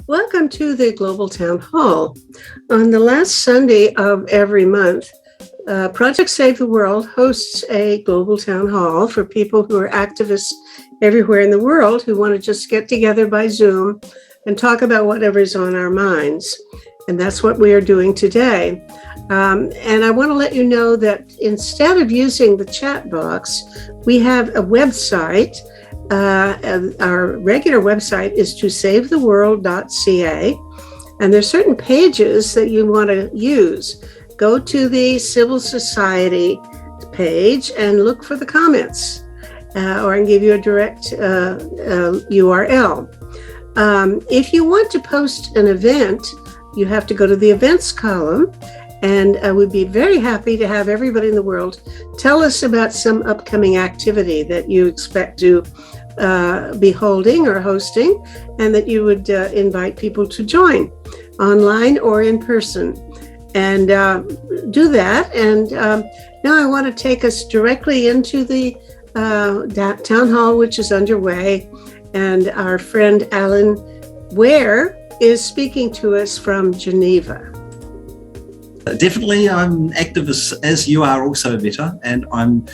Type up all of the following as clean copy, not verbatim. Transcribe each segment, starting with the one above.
Welcome to the Global Town Hall. On the last Sunday of every month, Project Save the World hosts a Global Town Hall for people who are activists everywhere in the world who want to just get together by Zoom and talk about whatever's on our minds. And that's what we are doing today. And I want to let you know that instead of using the chat box, we have a website. Our regular website is tosavetheworld.ca, and there's certain pages that you want to use. Go to the civil society page and look for the comments, or I can give you a direct URL. If you want to post an event, you have to go to the events column, and we'd be very happy to have everybody in the world tell us about some upcoming activity that you expect to be holding or hosting, and that you would invite people to join online or in person. And do that. And now I want to take us directly into the town hall, which is underway. And our friend Alan Ware is speaking to us from Geneva. Definitely, I'm active as you are also, Vita, and I'm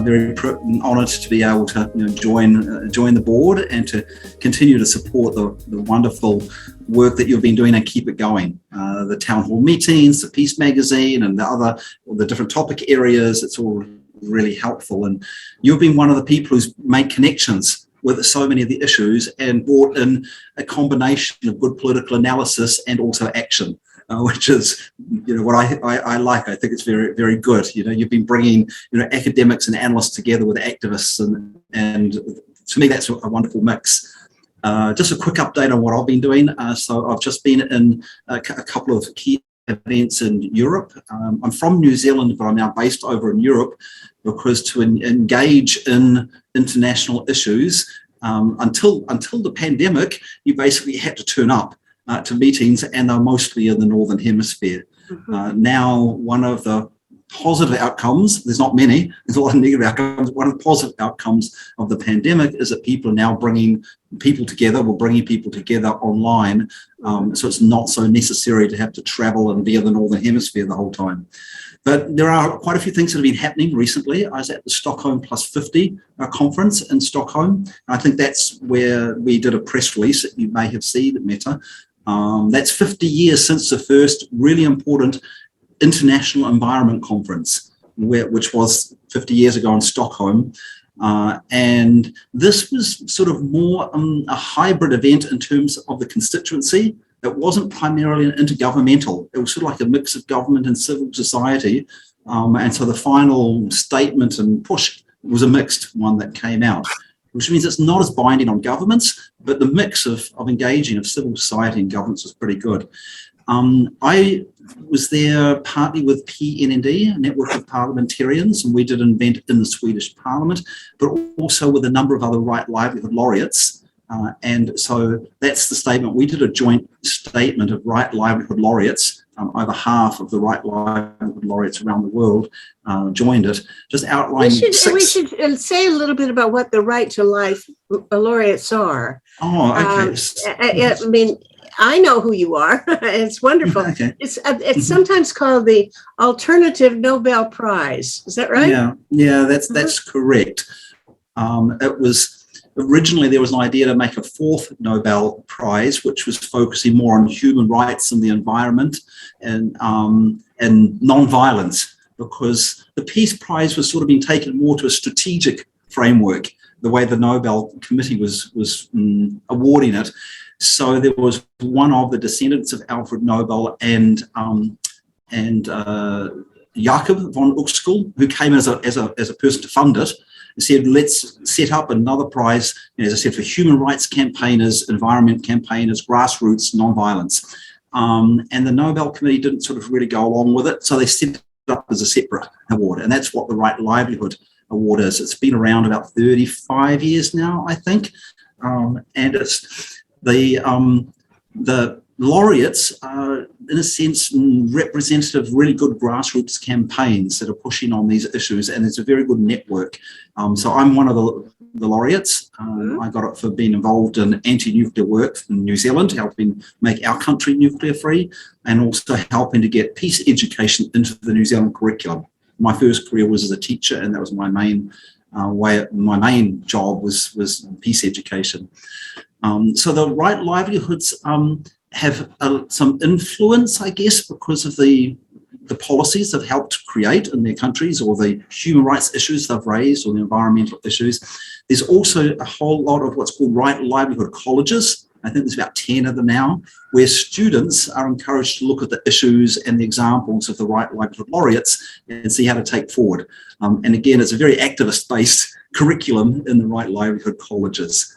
very honoured to be able to join the board and to continue to support the wonderful work that you've been doing and keep it going. The town hall meetings, the Peace magazine, and the different topic areas. It's all really helpful, and you've been one of the people who's made connections with so many of the issues and brought in a combination of good political analysis and also action. Which is, what I like. I think it's very, very good. You've been bringing, academics and analysts together with activists, and to me, that's a wonderful mix. Just a quick update on what I've been doing. So I've just been in a couple of key events in Europe. I'm from New Zealand, but I'm now based over in Europe because to engage in international issues, until the pandemic, you basically had to turn up to meetings, and they're mostly in the Northern Hemisphere. Mm-hmm. Now, one of the positive outcomes, there's not many, there's a lot of negative outcomes. One of the positive outcomes of the pandemic is that people are now bringing people together online. So it's not so necessary to have to travel and be in the Northern Hemisphere the whole time. But there are quite a few things that have been happening recently. I was at the Stockholm Plus 50 conference in Stockholm. I think that's where we did a press release that you may have seen, Meta. That's 50 years since the first really important international environment conference, which was 50 years ago in Stockholm. And this was sort of more a hybrid event in terms of the constituency. It wasn't primarily an intergovernmental. It was sort of like a mix of government and civil society. And so the final statement and push was a mixed one that came out, which means it's not as binding on governments, but the mix of engaging of civil society and governments was pretty good. I was there partly with PNND, a network of parliamentarians, and we did an event in the Swedish Parliament, but also with a number of other Right Livelihood laureates. And so that's the statement. We did a joint statement of Right Livelihood laureates. Over half of the Right Livelihood laureates around the world joined it, just outlining we should say a little bit about what the Right to Life laureates are. Oh, okay. I mean, I know who you are. It's wonderful. Okay. It's sometimes called the Alternative Nobel Prize. Is that right? Yeah, that's correct. It was originally there was an idea to make a fourth Nobel Prize, which was focusing more on human rights and the environment and non-violence, because the Peace Prize was sort of being taken more to a strategic framework, the way the Nobel Committee was awarding it. So there was one of the descendants of Alfred Nobel and Jakob von Uexküll, who came as a person to fund it, and said, let's set up another prize, as I said, for human rights campaigners, environment campaigners, grassroots, non-violence. And the Nobel Committee didn't sort of really go along with it, so they set it up as a separate award, and that's what the Right Livelihood Award is. It's been around about 35 years now, I think, and it's the laureates are, in a sense, representative of really good grassroots campaigns that are pushing on these issues, and it's a very good network. So I'm one of the the Laureates. I got it for being involved in anti-nuclear work in New Zealand, helping make our country nuclear free, and also helping to get peace education into the New Zealand curriculum. My first career was as a teacher, and that was my main my main job was peace education. So the right livelihoods have some influence, I guess, because of the policies they've helped create in their countries, or the human rights issues they've raised, or the environmental issues. There's also a whole lot of what's called right livelihood colleges. I think there's about 10 of them now, where students are encouraged to look at the issues and the examples of the right livelihood laureates and see how to take forward. And again, it's a very activist-based curriculum in the right livelihood colleges.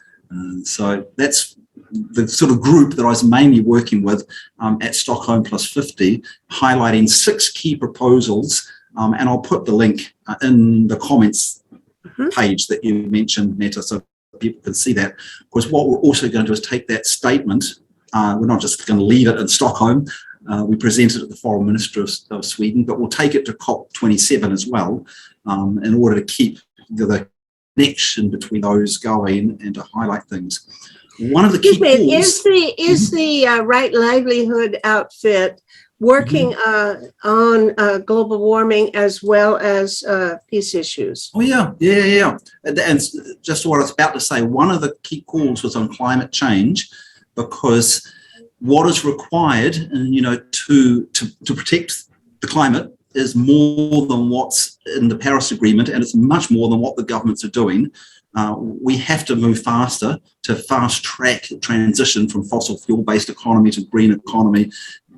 So that's the sort of group that I was mainly working with at Stockholm Plus 50, highlighting 6 key proposals. And I'll put the link in the comments page that you mentioned, Netta, so people can see that. Because what we're also going to do is take that statement. We're not just going to leave it in Stockholm. We present it at the Foreign Minister of Sweden, but we'll take it to COP27 as well, in order to keep the connection between those going and to highlight things. One of the key is the Right Livelihood outfit working on global warming as well as peace issues? Oh, yeah. And just what I was about to say, one of the key calls was on climate change, because what is required, to protect the climate is more than what's in the Paris Agreement, and it's much more than what the governments are doing. We have to move faster to fast track the transition from fossil fuel-based economy to green economy.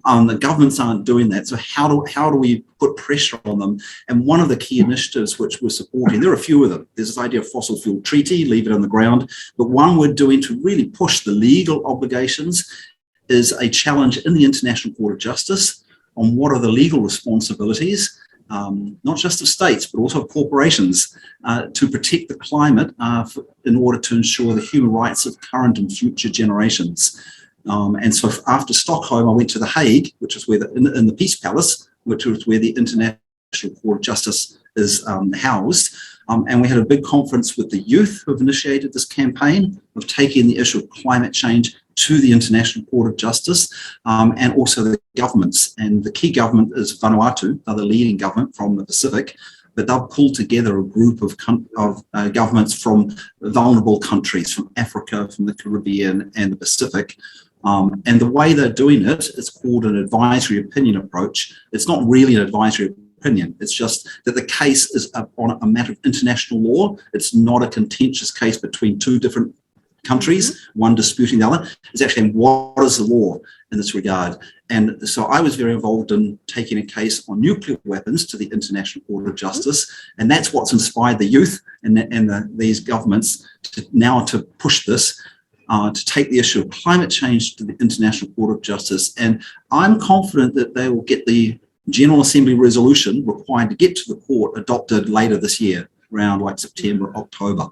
The governments aren't doing that. So how do we put pressure on them? And one of the key initiatives which we're supporting, there are a few of them. There's this idea of fossil fuel treaty, leave it on the ground. But one we're doing to really push the legal obligations is a challenge in the International Court of Justice on what are the legal responsibilities, not just of states, but also of corporations, to protect the climate in order to ensure the human rights of current and future generations. And so after Stockholm, I went to The Hague, which is where in the Peace Palace, which was where the International Court of Justice is housed. And we had a big conference with the youth who have initiated this campaign of taking the issue of climate change to the International Court of Justice, and also the governments. And the key government is Vanuatu, they're the leading government from the Pacific, but they've pulled together a group of governments from vulnerable countries, from Africa, from the Caribbean and the Pacific. And the way they're doing it is called an advisory opinion approach. It's not really an advisory opinion. It's just that the case is on a matter of international law. It's not a contentious case between two different countries, one disputing the other. It's actually what is the law in this regard. And so I was very involved in taking a case on nuclear weapons to the International Court of Justice. And that's what's inspired the youth and these governments to push this, to take the issue of climate change to the International Court of Justice. And I'm confident that they will get the General Assembly resolution required to get to the court adopted later this year, around like September, October.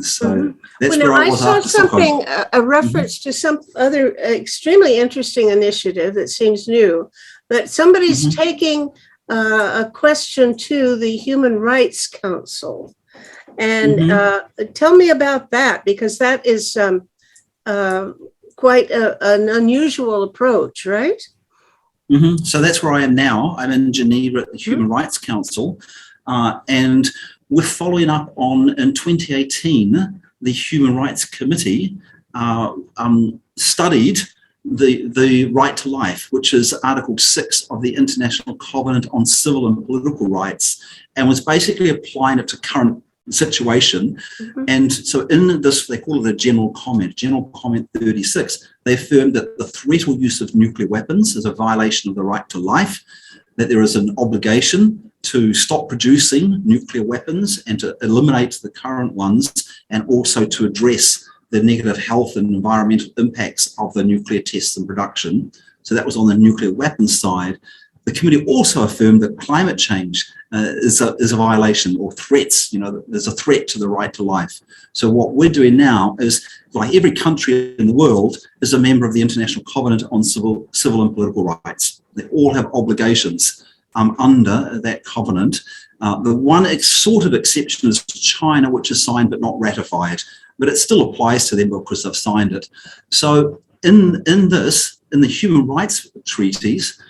So that's where I was. I saw something, a reference to some other extremely interesting initiative that seems new, that somebody's taking a question to the Human Rights Council. And tell me about that, because that is quite an unusual approach, right? So that's where I am now. I'm in Geneva at the Human Rights Council, and we're following up on, in 2018, the Human Rights Committee studied the right to life, which is Article 6 of the International Covenant on Civil and Political Rights, and was basically applying it to current situation. And so in this, they call it a General Comment 36, they affirmed that the threat or use of nuclear weapons is a violation of the right to life, that there is an obligation to stop producing nuclear weapons and to eliminate the current ones, and also to address the negative health and environmental impacts of the nuclear tests and production. So that was on the nuclear weapons side. The committee also affirmed that climate change is a violation, or threats, there's a threat to the right to life. So what we're doing now is, like every country in the world is a member of the International Covenant on Civil and Political Rights. They all have obligations under that covenant. The one sort of exception is China, which is signed but not ratified, but it still applies to them because they've signed it. So in the human rights treaties,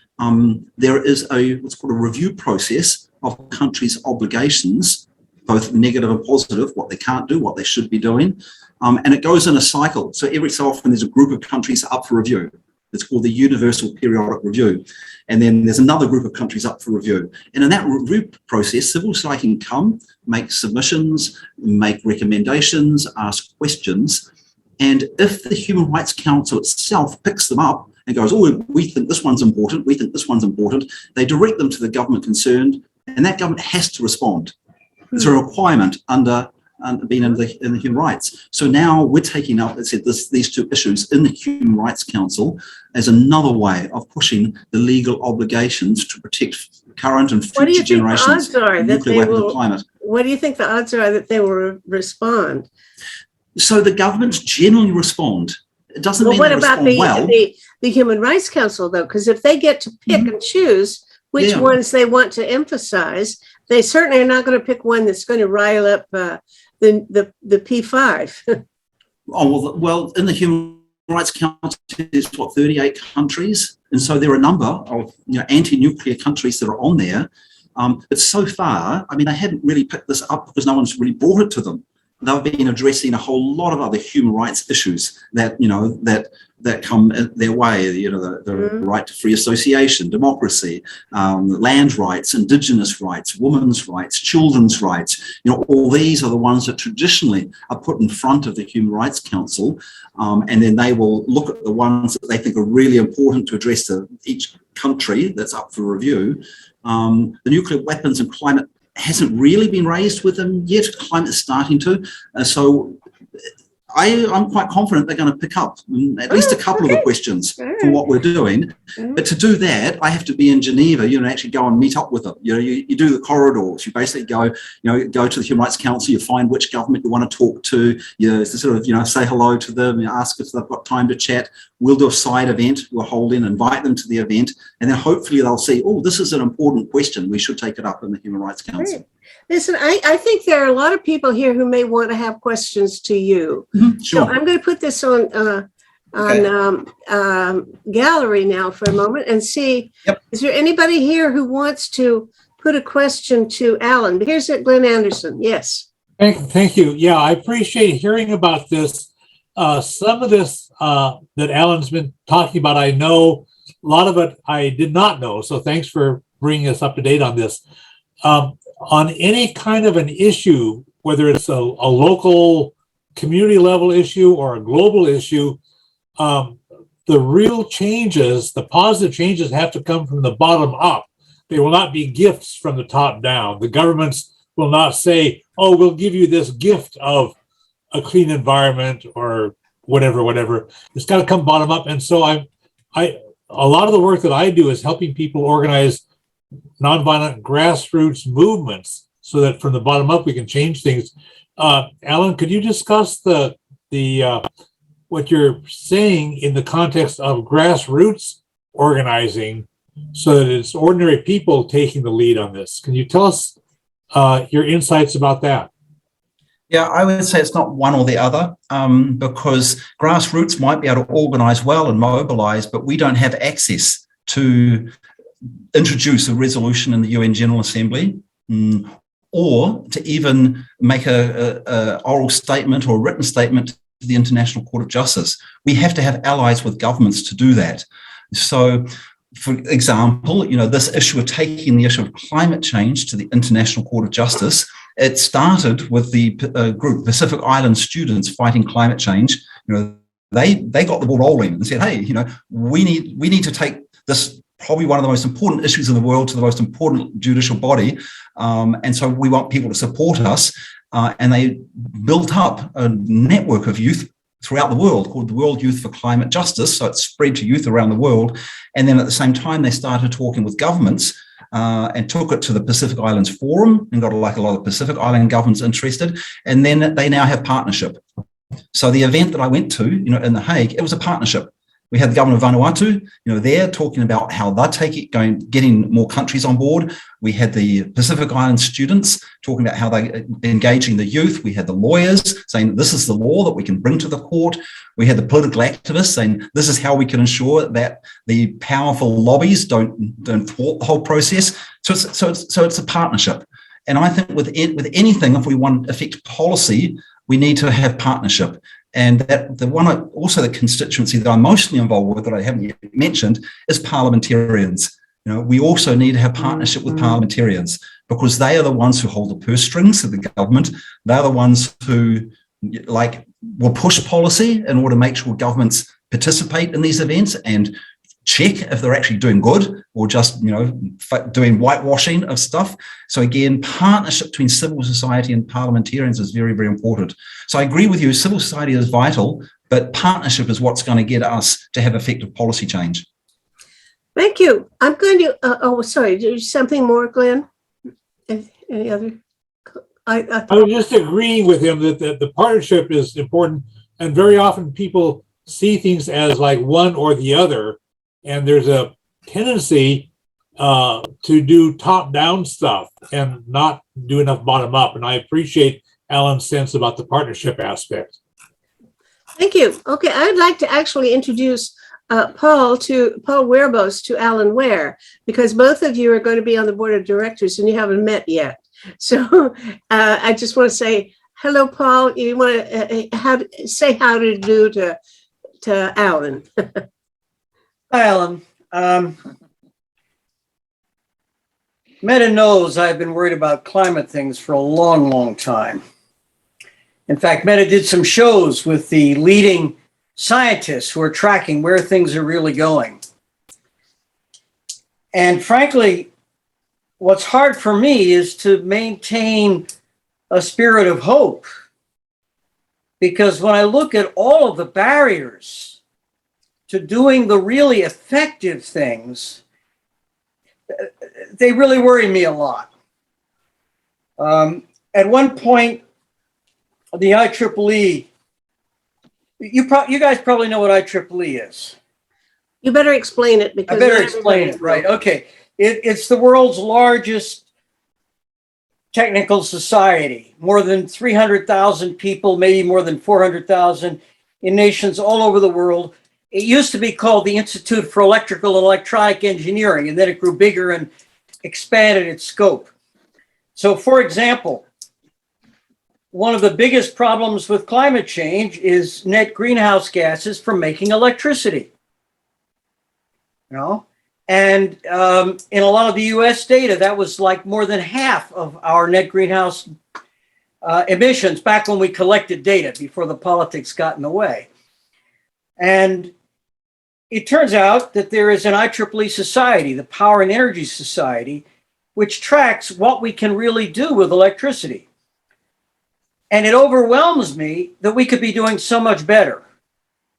there is what's called a review process of countries' obligations, both negative and positive, what they can't do, what they should be doing. And it goes in a cycle. So every so often there's a group of countries up for review. It's called the Universal Periodic Review. And then there's another group of countries up for review. And in that review process, civil society can come, make submissions, make recommendations, ask questions. And if the Human Rights Council itself picks them up and goes, oh, we think this one's important, we think this one's important, they direct them to the government concerned, and that government has to respond. It's a requirement under being in the human rights. So now we're taking up, as I said, these two issues in the Human Rights Council as another way of pushing the legal obligations to protect current and future generations of nuclear weapons and climate. What do you think the odds are that they will respond? So the governments generally respond. It doesn't mean they respond well. The Human Rights Council, though? Because if they get to pick and choose which ones they want to emphasize, they certainly are not going to pick one that's going to rile up the P5. Well, in the Human Rights Council, there's 38 countries, and so there are a number of anti-nuclear countries that are on there. But so far, I mean, they hadn't really picked this up because no one's really brought it to them. They've been addressing a whole lot of other human rights issues that that come their way. The right to free association, democracy, land rights, indigenous rights, women's rights, children's rights. All these are the ones that traditionally are put in front of the Human Rights Council, and then they will look at the ones that they think are really important to address to each country that's up for review. The nuclear weapons and climate hasn't really been raised with them yet. Climate is starting to. So I'm quite confident they're going to pick up at least a couple of the questions for what we're doing. But to do that, I have to be in Geneva, and actually go and meet up with them. You do the corridors. You basically go to the Human Rights Council. You find which government you want to talk to. You sort of, say hello to them. You ask if they've got time to chat. We'll do a side event. We'll hold in, invite them to the event, and then hopefully they'll see, oh, this is an important question. We should take it up in the Human Rights Council. Right. Listen, I think there are a lot of people here who may want to have questions to you. Sure. So I'm going to put this on gallery now for a moment and see, is there anybody here who wants to put a question to Alan? Here's it, Glenn Anderson. Yes. Thank you. Yeah, I appreciate hearing about this. Some of this that Alan's been talking about, I know. A lot of it I did not know. So thanks for bringing us up to date on this. On any kind of an issue, whether it's a local community level issue or a global issue, the real changes, the positive changes have to come from the bottom up. They will not be gifts from the top down. The governments will not say, oh, we'll give you this gift of a clean environment or whatever. It's got to come bottom up. And so a lot of the work that I do is helping people organize nonviolent grassroots movements so that from the bottom up we can change things. Alan, could you discuss the what you're saying in the context of grassroots organizing so that it's ordinary people taking the lead on this? Can you tell us your insights about that? Yeah, I would say it's not one or the other, because grassroots might be able to organize well and mobilize, but we don't have access to introduce a resolution in the UN General Assembly, or to even make a oral statement or a written statement to the International Court of Justice. We have to have allies with governments to do that. So, for example, this issue of taking the issue of climate change to the International Court of Justice, it started with the group Pacific Island Students Fighting Climate Change. They got the ball rolling and said, hey, we need to take this probably one of the most important issues in the world to the most important judicial body. And so we want people to support us. And they built up a network of youth throughout the world called the World Youth for Climate Justice. So it's spread to youth around the world. And then at the same time, they started talking with governments and took it to the Pacific Islands Forum and got a lot of Pacific Island governments interested. And then they now have partnership. So the event that I went to, in The Hague, it was a partnership. We had the government of Vanuatu, there talking about how they're getting more countries on board. We had the Pacific Island students talking about how they're engaging the youth. We had the lawyers saying this is the law that we can bring to the court. We had the political activists saying this is how we can ensure that the powerful lobbies don't thwart the whole process. So it's a partnership. And I think with anything, if we want to affect policy, we need to have partnership. And that the constituency that I'm mostly involved with that I haven't yet mentioned is parliamentarians. We also need to have partnership with parliamentarians because they are the ones who hold the purse strings of the government. They're the ones who will push policy in order to make sure governments participate in these events and check if they're actually doing good or just doing whitewashing of stuff. So again, partnership between civil society and parliamentarians is very, very important. So I agree with you, civil society is vital, but partnership is what's going to get us to have effective policy change. Thank you. I'm going to sorry, there's something more, Glenn? Any other? I was just agreeing with him that the partnership is important, and very often people see things as like one or the other. And there's a tendency to do top-down stuff and not do enough bottom-up. And I appreciate Alan's sense about the partnership aspect. Thank you. Okay, I'd like to actually introduce Paul Werbos to Alan Ware, because both of you are going to be on the board of directors and you haven't met yet. So I just want to say hello, Paul. You want to say how to do to Alan. Hi, Alan. Meta knows I've been worried about climate things for a long, long time. In fact, Meta did some shows with the leading scientists who are tracking where things are really going. And frankly, what's hard for me is to maintain a spirit of hope. Because when I look at all of the barriers to doing the really effective things, they really worry me a lot. At one point, the IEEE, you guys probably know what IEEE is. You better explain it. Because I better explain it, right? Okay. It's the world's largest technical society, more than 300,000 people, maybe more than 400,000 in nations all over the world. It used to be called the Institute for Electrical and Electronic Engineering, and then it grew bigger and expanded its scope. So, for example, one of the biggest problems with climate change is net greenhouse gases from making electricity. And in a lot of the US data, that was like more than half of our net greenhouse emissions back when we collected data before the politics got in the way. And it turns out that there is an IEEE society, the Power and Energy Society, which tracks what we can really do with electricity. And it overwhelms me that we could be doing so much better.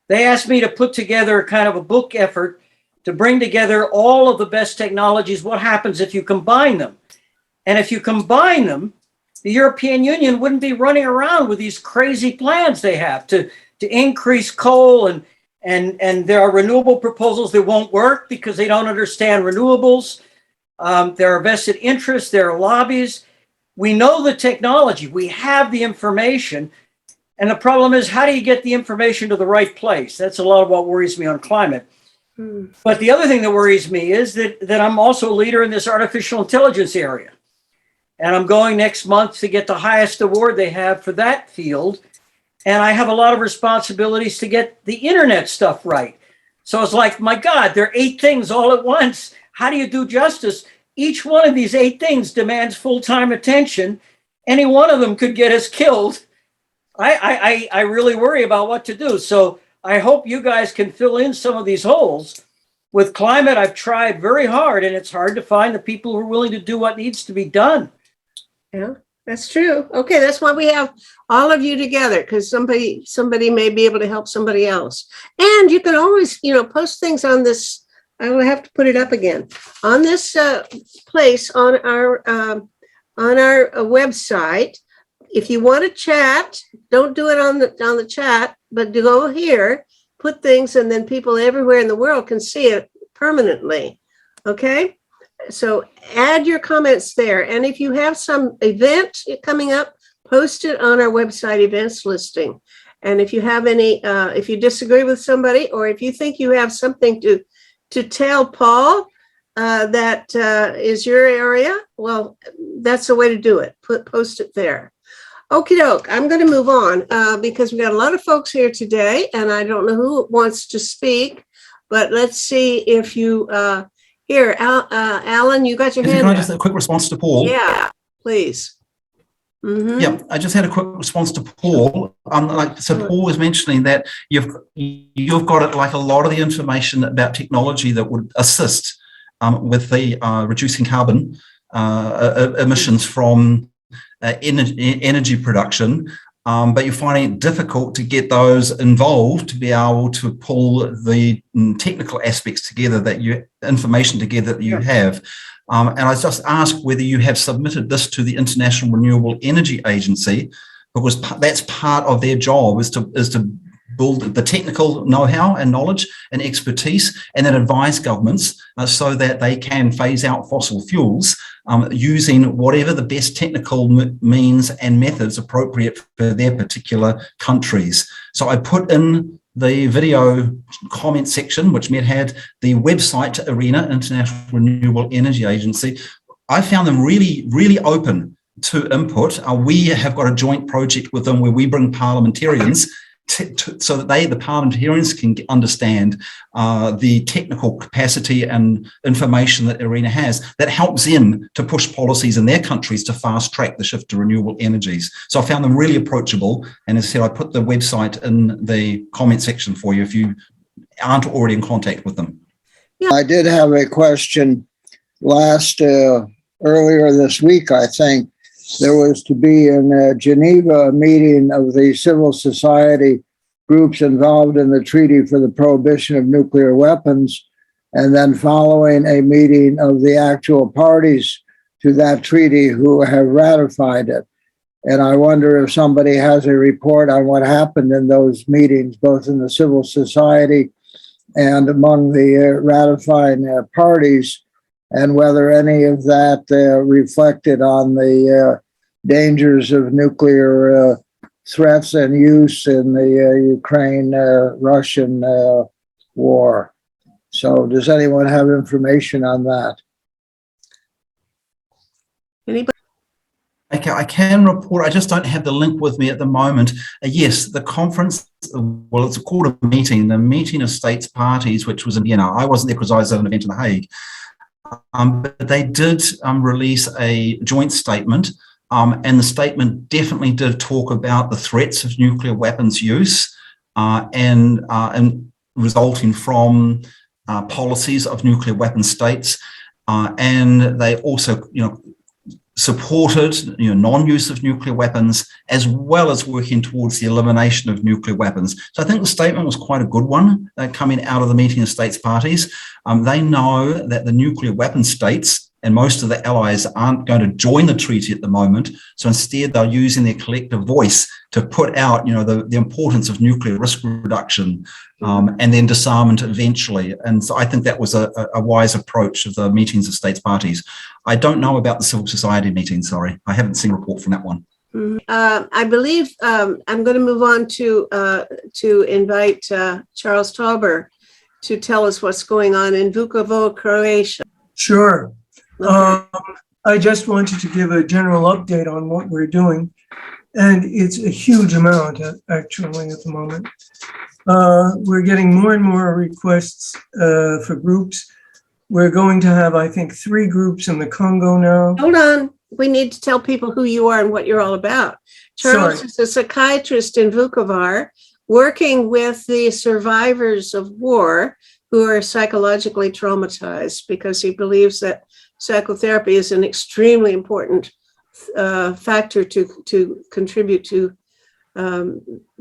They asked me to put together kind of a book effort to bring together all of the best technologies. What happens if you combine them? And if you combine them, the European Union wouldn't be running around with these crazy plans they have to increase coal, and there are renewable proposals that won't work because they don't understand renewables. There are vested interests, there are lobbies. We know the technology, we have the information, and the problem is, how do you get the information to the right place? That's a lot of what worries me on climate. But the other thing that worries me is that I'm also a leader in this artificial intelligence area. And I'm going next month to get the highest award they have for that field. And I have a lot of responsibilities to get the internet stuff right. So it's like, my God, there are 8 things all at once. How do you do justice? Each one of these 8 things demands full-time attention. Any one of them could get us killed. I really worry about what to do. So I hope you guys can fill in some of these holes. With climate, I've tried very hard, and it's hard to find the people who are willing to do what needs to be done. Yeah, that's true. Okay, that's why we have all of you together, because somebody may be able to help somebody else. And you can always, post things on this. I will have to put it up again on this place on our website. If you want to chat, don't do it on the chat, but go here, put things, and then people everywhere in the world can see it permanently. Okay? So add your comments there. And if you have some event coming up, post it on our website events listing. And if you have any, if you disagree with somebody, or if you think you have something to tell Paul that is your area, well, that's the way to do it. Post it there. Okie doke. I'm going to move on because we got a lot of folks here today, and I don't know who wants to speak, but let's see if you here, Alan, you got your hand Can I up. just a quick response to Paul? Yeah, please. Mm-hmm. Yeah, I just had a quick response to Paul. Paul was mentioning that you've got it, like a lot of the information about technology that would assist with the reducing carbon emissions from energy production, but you're finding it difficult to get those involved to be able to pull the technical aspects together, information together that you have. And I just asked whether you have submitted this to the International Renewable Energy Agency, because that's part of their job is to build the technical know-how and knowledge and expertise, and then advise governments so that they can phase out fossil fuels using whatever the best technical means and methods appropriate for their particular countries. So I put in the video comment section, which had the website to IRENA, International Renewable Energy Agency. I found them really, really open to input. We have got a joint project with them where we bring parliamentarians so that the parliamentarians can understand the technical capacity and information that IRENA has that helps them to push policies in their countries to fast track the shift to renewable energies. So I found them really approachable. And as I said, I put the website in the comment section for you if you aren't already in contact with them. Yeah. I did have a question earlier this week, I think. There was to be in Geneva a meeting of the civil society groups involved in the Treaty for the Prohibition of Nuclear Weapons, and then following a meeting of the actual parties to that treaty who have ratified it. And I wonder if somebody has a report on what happened in those meetings, both in the civil society and among the ratifying parties, and whether any of that reflected on the dangers of nuclear threats and use in the Ukraine-Russian war. So does anyone have information on that? Anybody? Okay, I can report. I just don't have the link with me at the moment. Yes, the conference, well, it's called a meeting, the meeting of states parties, which was in Vienna. I wasn't there because I was at an event in The Hague. But they did release a joint statement, and the statement definitely did talk about the threats of nuclear weapons use and resulting from policies of nuclear weapon states, and they also, supported non-use of nuclear weapons, as well as working towards the elimination of nuclear weapons. So I think the statement was quite a good one coming out of the meeting of states parties. They know that the nuclear weapon states and most of the allies aren't going to join the treaty at the moment. So instead, they're using their collective voice to put out, the importance of nuclear risk reduction and then disarmament eventually. And so I think that was a wise approach of the meetings of states parties. I don't know about the civil society meeting, sorry. I haven't seen a report from that one. I believe I'm going to move on to invite Charles Tauber to tell us what's going on in Vukovo, Croatia. Sure. Okay. I just wanted to give a general update on what we're doing. And it's a huge amount, actually, at the moment. We're getting more and more requests for groups. We're going to have, I think, 3 groups in the Congo now. Hold on. We need to tell people who you are and what you're all about. Charles is a psychiatrist in Vukovar working with the survivors of war who are psychologically traumatized, because he believes that psychotherapy is an extremely important factor to contribute to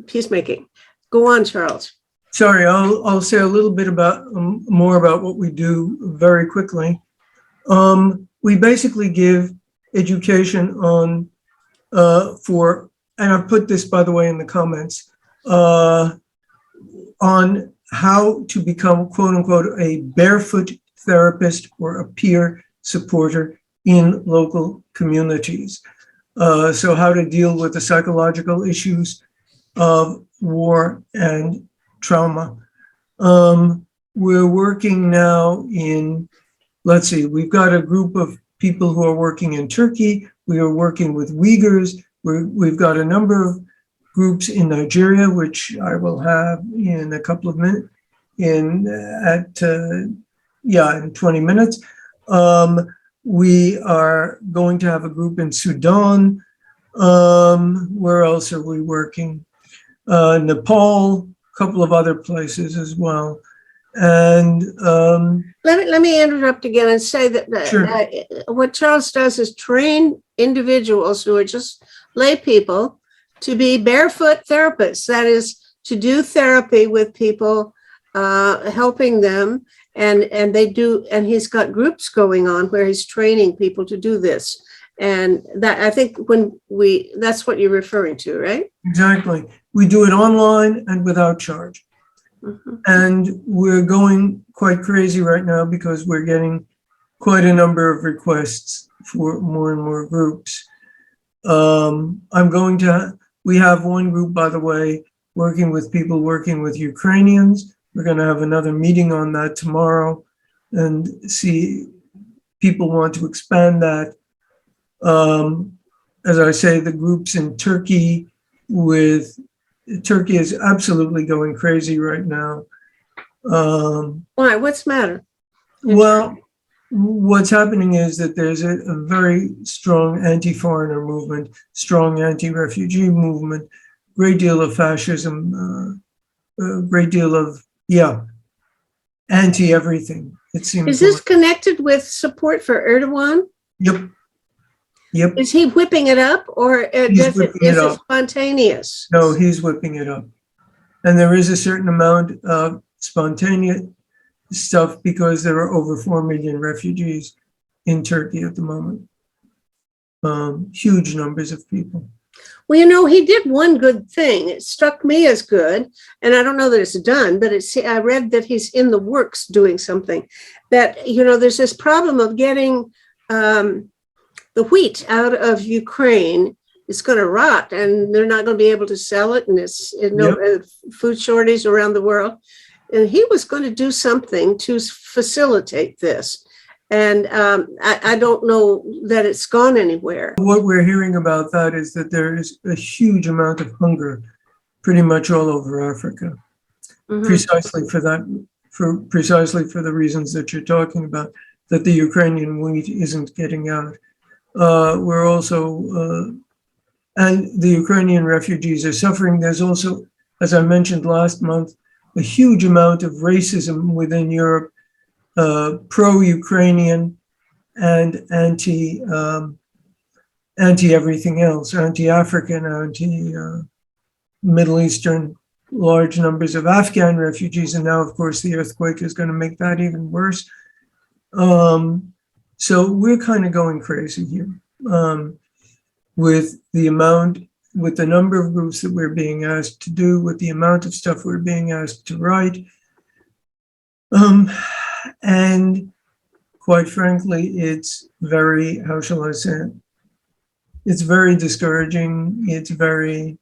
peacemaking. Go on, Charles. Sorry, I'll say a little bit about more about what we do very quickly. We basically give education on and I've put this, by the way, in the comments, on how to become, quote unquote, a barefoot therapist or a peer supporter in local communities. So how to deal with the psychological issues of war and trauma. We're working now in, let's see, we've got a group of people who are working in Turkey. We are working with Uyghurs. We've got a number of groups in Nigeria, which I will have in a couple of minutes, in 20 minutes. We are going to have a group in Sudan. Where else are we working? Nepal, a couple of other places as well. And let me interrupt again and say that Sure. What Charles does is train individuals who are just lay people to be barefoot therapists. That is, to do therapy with people, helping them, and they do. And he's got groups going on where he's training people to do this. And that, I think, that's what you're referring to, right? Exactly. We do it online and without charge. Mm-hmm. And we're going quite crazy right now because we're getting quite a number of requests for more and more groups. We have one group, by the way, working with Ukrainians. We're going to have another meeting on that tomorrow and see people want to expand that. As I say, the groups in Turkey Turkey is absolutely going crazy right now. Why? What's the matter? Well, what's happening is that there's a very strong anti-foreigner movement, strong anti-refugee movement, great deal of fascism, a great deal of, anti-everything, it seems. Is this connected with support for Erdogan? Yep. Is he whipping it up, or is it spontaneous? No, he's whipping it up. And there is a certain amount of spontaneous stuff because there are over 4 million refugees in Turkey at the moment. Huge numbers of people. Well, he did one good thing. It struck me as good, and I don't know that it's done, but I read that he's in the works doing something. That, there's this problem of getting the wheat out of Ukraine. It's going to rot, and they're not going to be able to sell it, and it's food shortage around the world. And he was going to do something to facilitate this. And I don't know that it's gone anywhere. What we're hearing about that is that there is a huge amount of hunger pretty much all over Africa, precisely for the reasons that you're talking about, that the Ukrainian wheat isn't getting out. We're also, and the Ukrainian refugees are suffering. There's also, as I mentioned last month, a huge amount of racism within Europe, pro-Ukrainian and anti-everything else, anti-African, anti-Middle Eastern, large numbers of Afghan refugees. And now, of course, the earthquake is going to make that even worse. So we're kind of going crazy here with the number of groups that we're being asked to do, with the amount of stuff we're being asked to write. And quite frankly, it's very, how shall I say it? It's very discouraging. It's very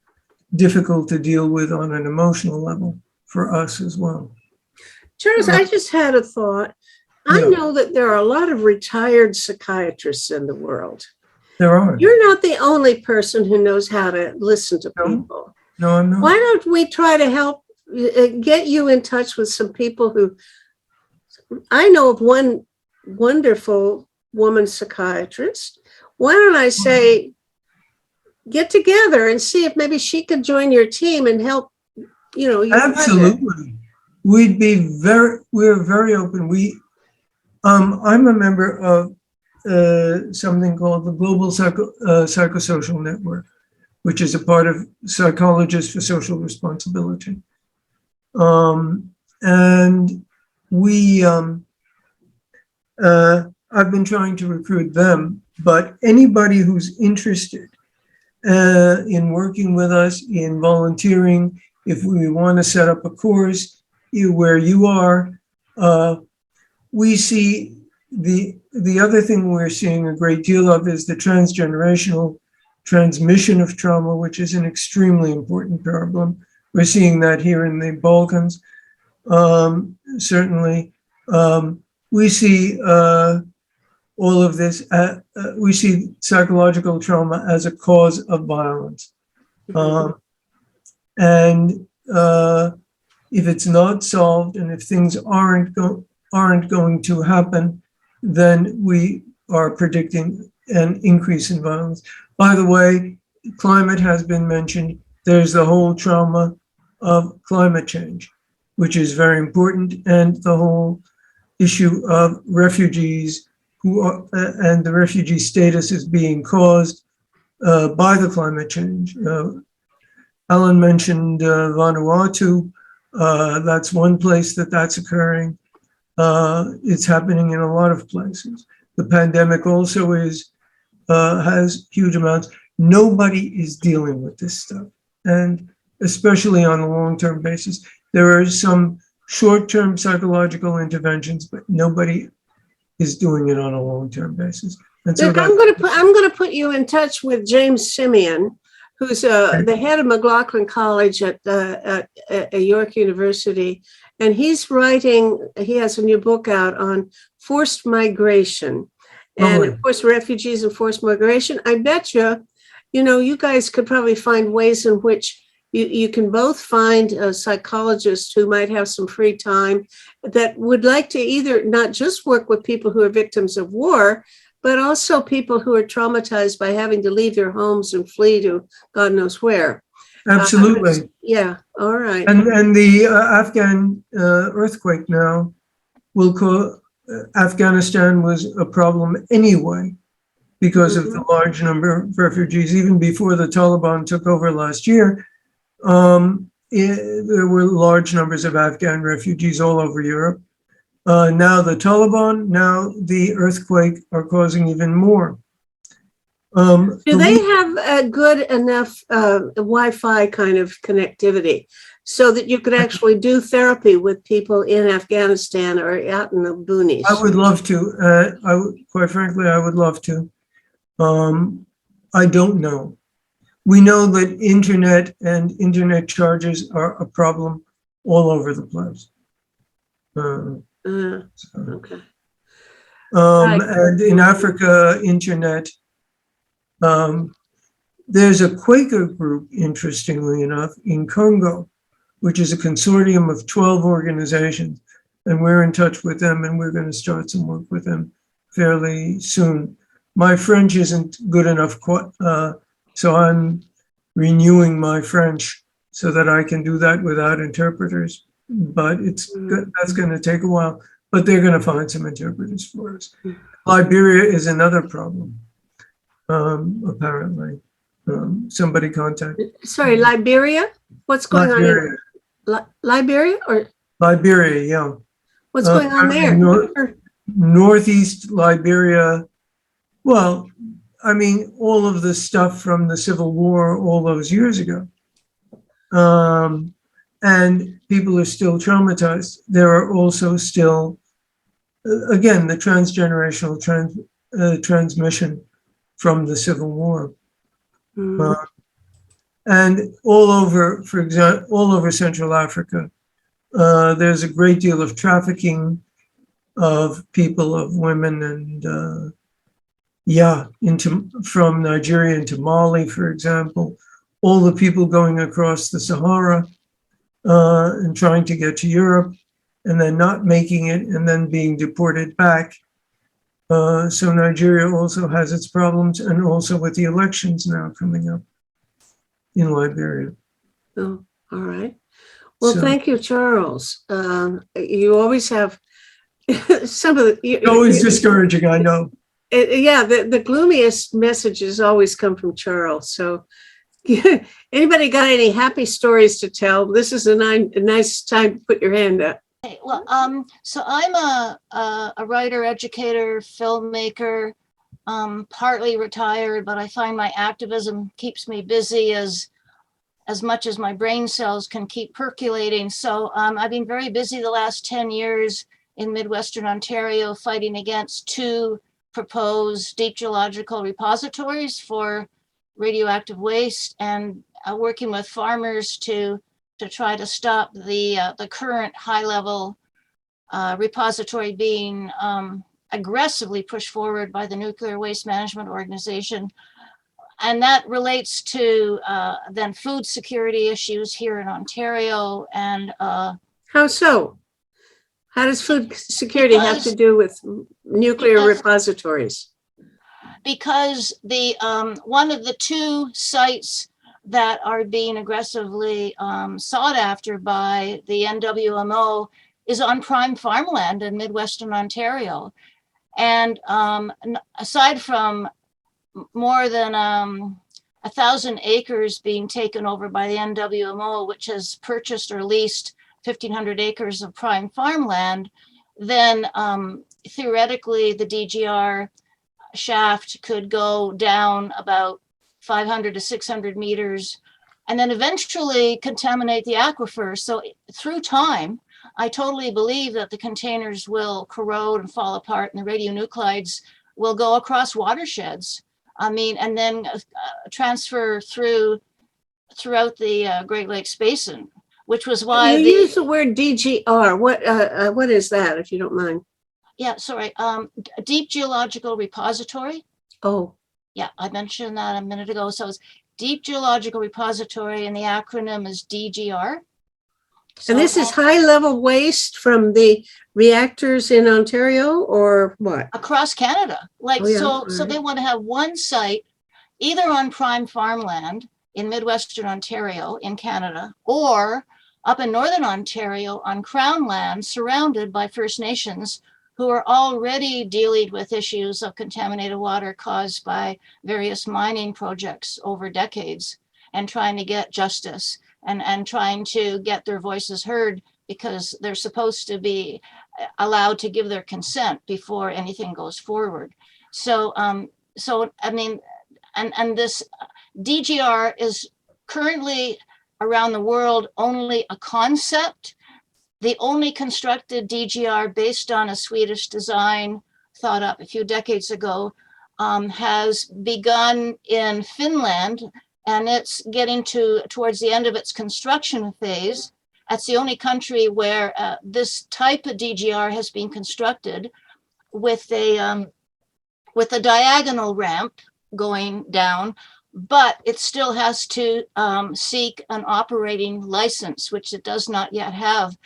difficult to deal with on an emotional level for us as well. Charles, I just had a thought. I know that there are a lot of retired psychiatrists in the world. There are. You're not the only person who knows how to listen to people. No, I'm not. Why don't we try to help get you in touch with some people who, I know of one wonderful woman psychiatrist. Why don't I say, get together and see if maybe she could join your team and help, you Absolutely. We're very open. I'm a member of something called the Global Psychosocial Network, which is a part of Psychologists for Social Responsibility. And I've been trying to recruit them, but anybody who's interested in working with us, in volunteering, if we want to set up a course where you are. We see the other thing we're seeing a great deal of is the transgenerational transmission of trauma, which is an extremely important problem. We're seeing that here in the Balkans. Certainly, we see all of this. We see psychological trauma as a cause of violence, and if it's not solved, and if things aren't going to happen, then we are predicting an increase in violence. By the way, climate has been mentioned. There's the whole trauma of climate change, which is very important, and the whole issue of refugees and the refugee status is being caused by the climate change. Alan mentioned Vanuatu. That's one place that's occurring. It's happening in a lot of places. The pandemic also has huge amounts. Nobody is dealing with this stuff, and especially on a long-term basis. There are some short-term psychological interventions, but nobody is doing it on a long-term basis. And so Look, I'm going to put you in touch with James Simeon, who's the head of McLaughlin College at York University, and he's writing. He has a new book out on forced migration, and of course, refugees and forced migration. I bet you guys could probably find ways in which you can both find a psychologist who might have some free time that would like to either not just work with people who are victims of war, but also people who are traumatized by having to leave their homes and flee to God knows where. Absolutely. Yeah. All right. And the Afghan earthquake now will cause Afghanistan was a problem anyway because of the large number of refugees. Even before the Taliban took over last year, there were large numbers of Afghan refugees all over Europe. Now the Taliban, now the earthquake are causing even more. Do they have a good enough Wi-Fi kind of connectivity so that you could actually do therapy with people in Afghanistan or out in the boonies? I would love to. Quite frankly, I would love to. I don't know. We know that internet and internet charges are a problem all over the place. Okay. And in Africa, internet, there's a Quaker group, interestingly enough, in Congo, which is a consortium of 12 organizations. And we're in touch with them, and we're going to start some work with them fairly soon. My French isn't good enough, so I'm renewing my French so that I can do that without interpreters. But that's going to take a while. But they're going to find some interpreters for us. Liberia is another problem, apparently. Somebody contacted. Sorry, Liberia? What's going on in Liberia? Or Liberia, yeah. What's going on there? Northeast Liberia. Well, I mean, all of the stuff from the Civil War all those years ago. And people are still traumatized. There are also still, again, the transgenerational transmission from the Civil War. And all over, for example, all over Central Africa, there's a great deal of trafficking of people, of women, and from Nigeria into Mali, for example. All the people going across the Sahara and trying to get to Europe, and then not making it, and then being deported back. So Nigeria also has its problems, and also with the elections now coming up in Liberia. Oh, all right. Well, thank you, Charles. You always have some of the... Always discouraging, I know. The gloomiest messages always come from Charles. So anybody got any happy stories to tell? This is a nice time to put your hand up. Okay, well, so I'm a writer, educator, filmmaker, partly retired, but I find my activism keeps me busy as as much as my brain cells can keep percolating. So I've been very busy the last 10 years in Midwestern Ontario fighting against 2 proposed deep geological repositories for radioactive waste, and working with farmers to try to stop the current high-level repository being aggressively pushed forward by the Nuclear Waste Management Organization. And that relates to then food security issues here in Ontario. And How so? How does food security have to do with nuclear repositories? Because the one of the 2 sites that are being aggressively sought after by the NWMO is on prime farmland in Midwestern Ontario. And aside from more than 1,000 acres being taken over by the NWMO, which has purchased or leased 1,500 acres of prime farmland, then theoretically the DGR shaft could go down about 500 to 600 meters and then eventually contaminate the aquifer. So through time, I totally believe that the containers will corrode and fall apart and the radionuclides will go across watersheds. I mean, and then transfer throughout the Great Lakes Basin, which was why you use the word DGR. What is that, if you don't mind? Yeah, sorry. Deep Geological Repository. Oh, Yeah, I mentioned that a minute ago. So it's Deep Geological Repository, and the acronym is DGR. So, and this is high-level waste from the reactors in Ontario, or what? Across Canada. Like, Oh, yeah. so they want to have one site, either on prime farmland in Midwestern Ontario in Canada, or up in Northern Ontario on Crown land surrounded by First Nations who are already dealing with issues of contaminated water caused by various mining projects over decades, and trying to get justice and trying to get their voices heard, because they're supposed to be allowed to give their consent before anything goes forward. So, so I mean, and this DGR is currently around the world only a concept. The only constructed DGR based on a Swedish design thought up a few decades ago has begun in Finland, and it's getting towards the end of its construction phase. That's the only country where this type of DGR has been constructed with a diagonal ramp going down, but it still has to seek an operating license, which it does not yet have.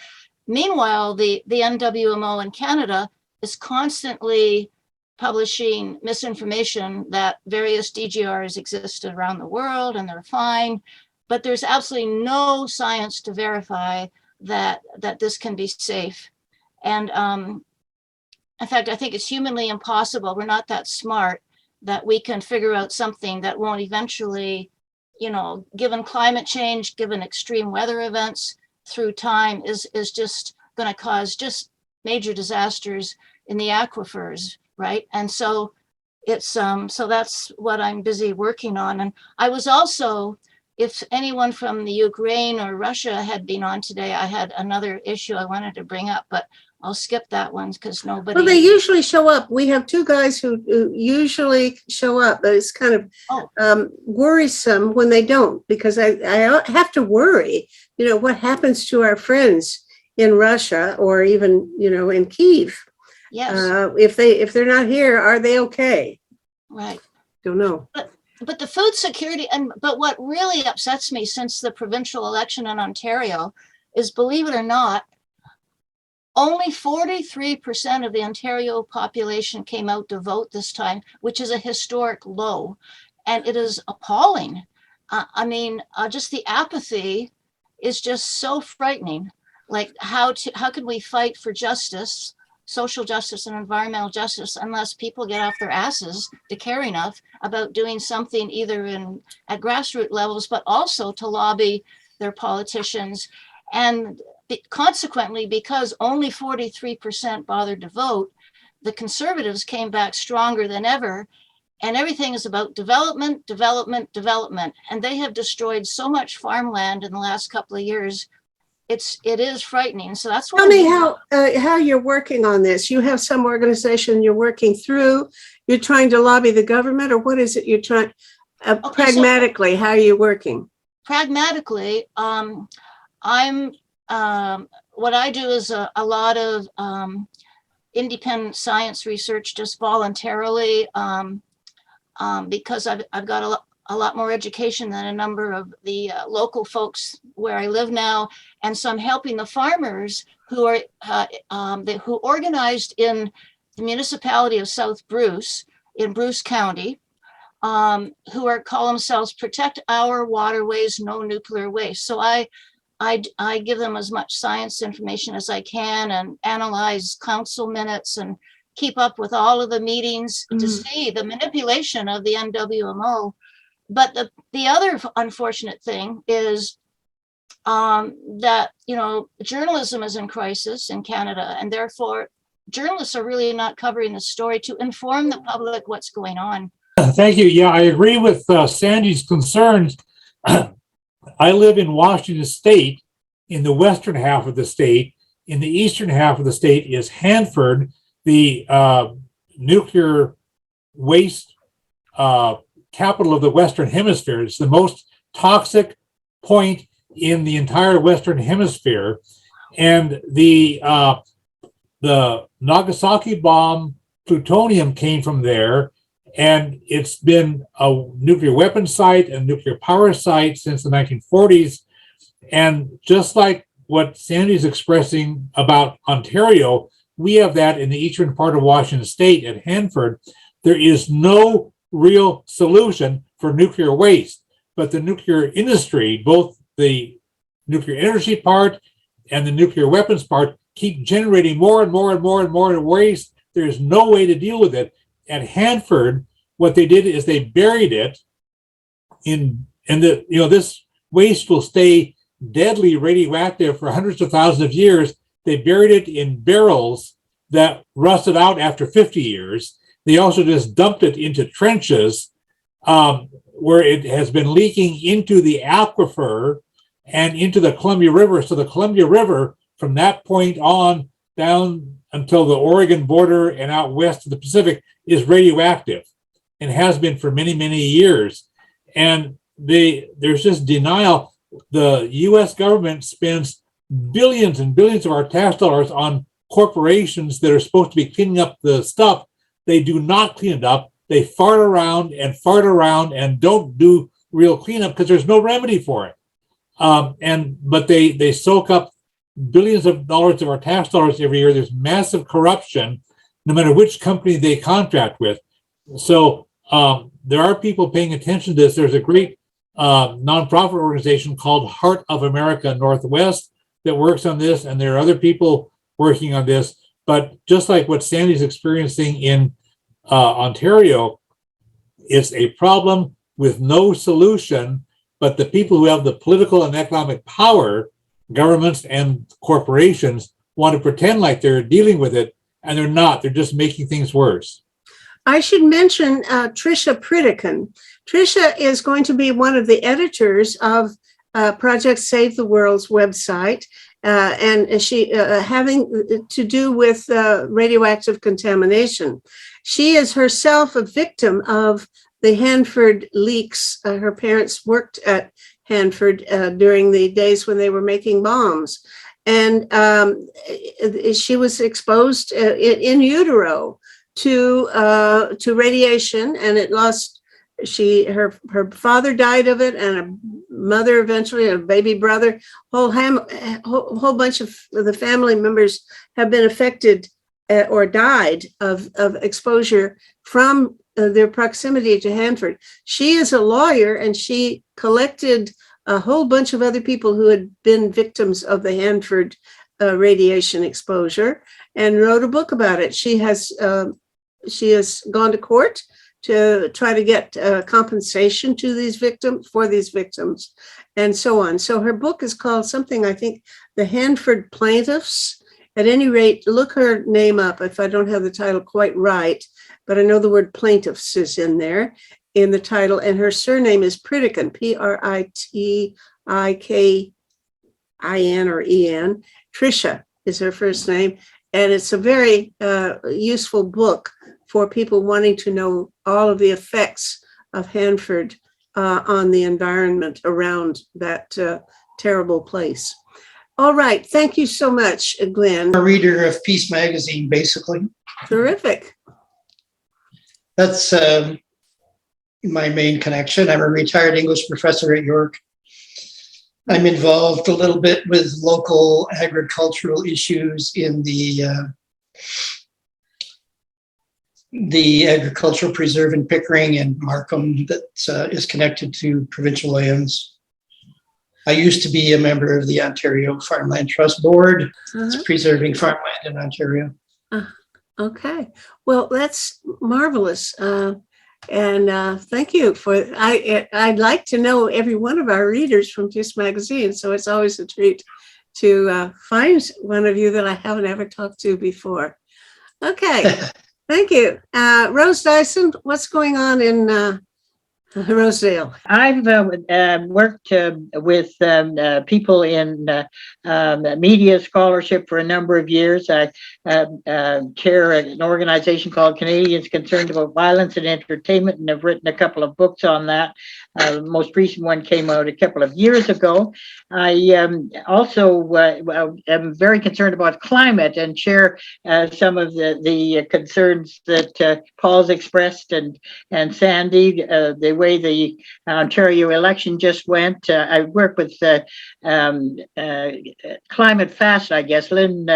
Meanwhile, the NWMO in Canada is constantly publishing misinformation that various DGRs exist around the world and they're fine, but there's absolutely no science to verify that this can be safe. And in fact, I think it's humanly impossible. We're not that smart that we can figure out something that won't eventually, you know, given climate change, given extreme weather events through time, is just going to cause just major disasters in the aquifers, right? And so it's so that's what I'm busy working on. And I was also, if anyone from the Ukraine or Russia had been on today, I had another issue I wanted to bring up, but I'll skip that one because nobody. Well, they usually show up. We have two guys who usually show up, but it's kind of worrisome when they don't, because I have to worry, you know, what happens to our friends in Russia or even, you know, in Kyiv. Yes. If they're not here, are they okay? Right. Don't know. But the food security, but what really upsets me since the provincial election in Ontario is, believe it or not, only 43% of the Ontario population came out to vote this time, which is a historic low. And it is appalling. I mean, just the apathy is just so frightening. Like, how can we fight for justice, social justice and environmental justice, unless people get off their asses to care enough about doing something either at grassroots levels, but also to lobby their politicians. And consequently, because only 43% bothered to vote, the Conservatives came back stronger than ever. and everything is about development, development, development. And they have destroyed so much farmland in the last couple of years. It is frightening. So that's Tell me how you're working on this. You have some organization you're working through. You're trying to lobby the government, or what is it you're trying? Pragmatically, how are you working? Pragmatically, I'm what I do is a lot of independent science research, just voluntarily, because I've got a lot more education than a number of the local folks where I live now, and so I'm helping the farmers who are who organized in the municipality of South Bruce in Bruce County, who call themselves Protect Our Waterways, No Nuclear Waste. So I give them as much science information as I can and analyze council minutes and keep up with all of the meetings to see the manipulation of the NWMO. But the other unfortunate thing is that, journalism is in crisis in Canada, and therefore journalists are really not covering the story to inform the public what's going on. Thank you. Yeah, I agree with Sandy's concerns. I live in Washington State, in the western half of the state. In the eastern half of the state is Hanford, the nuclear waste capital of the Western Hemisphere. It's the most toxic point in the entire Western Hemisphere. And the Nagasaki bomb plutonium came from there. And it's been a nuclear weapons site and nuclear power site since the 1940s. And just like what Sandy's expressing about Ontario, we have that in the eastern part of Washington State at Hanford. There is no real solution for nuclear waste, but the nuclear industry, both the nuclear energy part and the nuclear weapons part, keep generating more and more and more and more waste. There's no way to deal with it. At Hanford, what they did is they buried it this waste will stay deadly radioactive for hundreds of thousands of years. They buried it in barrels that rusted out after 50 years. They also just dumped it into trenches where it has been leaking into the aquifer and into the Columbia River. So the Columbia River, from that point on down until the Oregon border and out west to the Pacific, is radioactive and has been for many, many years. And there's just denial. The US government spends billions and billions of our tax dollars on corporations that are supposed to be cleaning up the stuff. They do not clean it up. They fart around and don't do real cleanup because there's no remedy for it. But they soak up billions of dollars of our tax dollars every year. There's massive corruption, no matter which company they contract with. So there are people paying attention to this. There's a great nonprofit organization called Heart of America Northwest that works on this, and there are other people working on this. But just like what Sandy's experiencing in Ontario, it's a problem with no solution, but the people who have the political and economic power, governments and corporations, want to pretend like they're dealing with it, and they're not. They're just making things worse. I should mention Tricia Pritikin. Tricia is going to be one of the editors of Project Save the World's website, and she having to do with radioactive contamination. She is herself a victim of the Hanford leaks. Her parents worked at Hanford during the days when they were making bombs. And she was exposed in utero to radiation, and it lost. Her father died of it, and a mother eventually, a baby brother. Whole bunch of the family members have been affected or died of exposure from their proximity to Hanford. She is a lawyer, and she collected a whole bunch of other people who had been victims of the Hanford radiation exposure and wrote a book about it. She has gone to court to try to get compensation to these victims, and so on. So her book is called something, I think, The Hanford Plaintiffs, At any rate, look her name up if I don't have the title quite right, but I know the word plaintiffs is in there in the title, and her surname is Pritikin, Pritikin or En. Tricia is her first name, and it's a very useful book for people wanting to know all of the effects of Hanford on the environment around that terrible place. All right, thank you so much, Glenn. A reader of Peace Magazine, basically. Terrific. That's my main connection. I'm a retired English professor at York. I'm involved a little bit with local agricultural issues in the agricultural preserve in Pickering and Markham that is connected to provincial lands. I used to be a member of the Ontario Farmland Trust Board. It's preserving farmland in Ontario. Okay, well, that's marvelous. And thank you for, I'd like to know every one of our readers from Peace Magazine. So it's always a treat to find one of you that I haven't ever talked to before. Okay, thank you. Rose Dyson, what's going on in Rosedale? I've worked with people in media scholarship for a number of years. I chair an organization called Canadians Concerned About Violence and Entertainment, and have written a couple of books on that. The most recent one came out a couple of years ago. I also am very concerned about climate and share some of the concerns that Paul's expressed and Sandy, the way the Ontario election just went. I work with Climate Fast, I guess, Lynn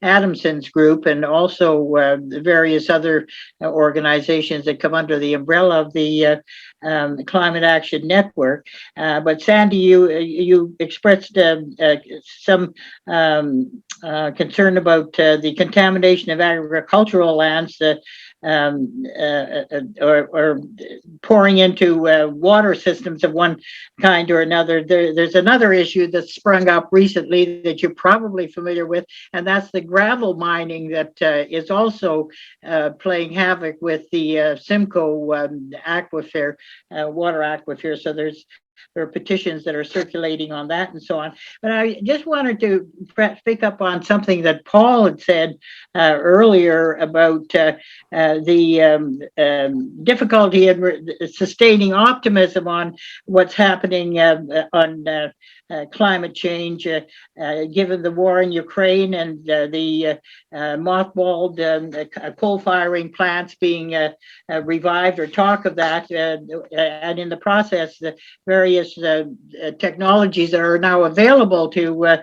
Adamson's group, and also the various other organizations that come under the umbrella of the Climate Action Network. But Sandy, you expressed some concern about the contamination of agricultural lands, or pouring into water systems of one kind or another. There's another issue that's sprung up recently that you're probably familiar with, and that's the gravel mining that is also playing havoc with the Simcoe aquifer, water aquifer. So there are petitions that are circulating on that and so on. But I just wanted to pick up on something that Paul had said earlier about the difficulty in sustaining optimism on what's happening on climate change, given the war in Ukraine and the mothballed coal-firing plants being revived, or talk of that, and in the process, the various technologies that are now available to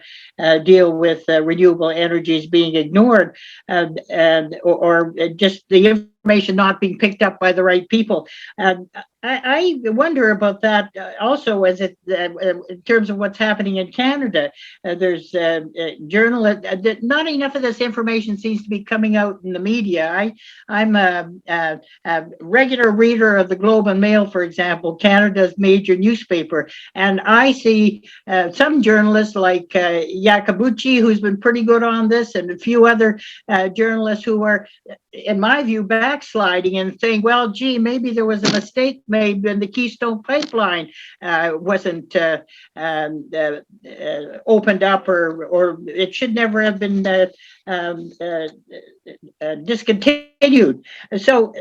deal with renewable energies being ignored, or just the information not being picked up by the right people. I wonder about that also, as it in terms of what's happening in Canada. There's journalists. Not enough of this information seems to be coming out in the media. I'm a regular reader of the Globe and Mail, for example, Canada's major newspaper, and I see some journalists like Yakabuchi, who's been pretty good on this, and a few other journalists who are, in my view, backsliding and saying, well, gee, maybe there was a mistake made when the Keystone Pipeline wasn't opened up, or it should never have been discontinued. So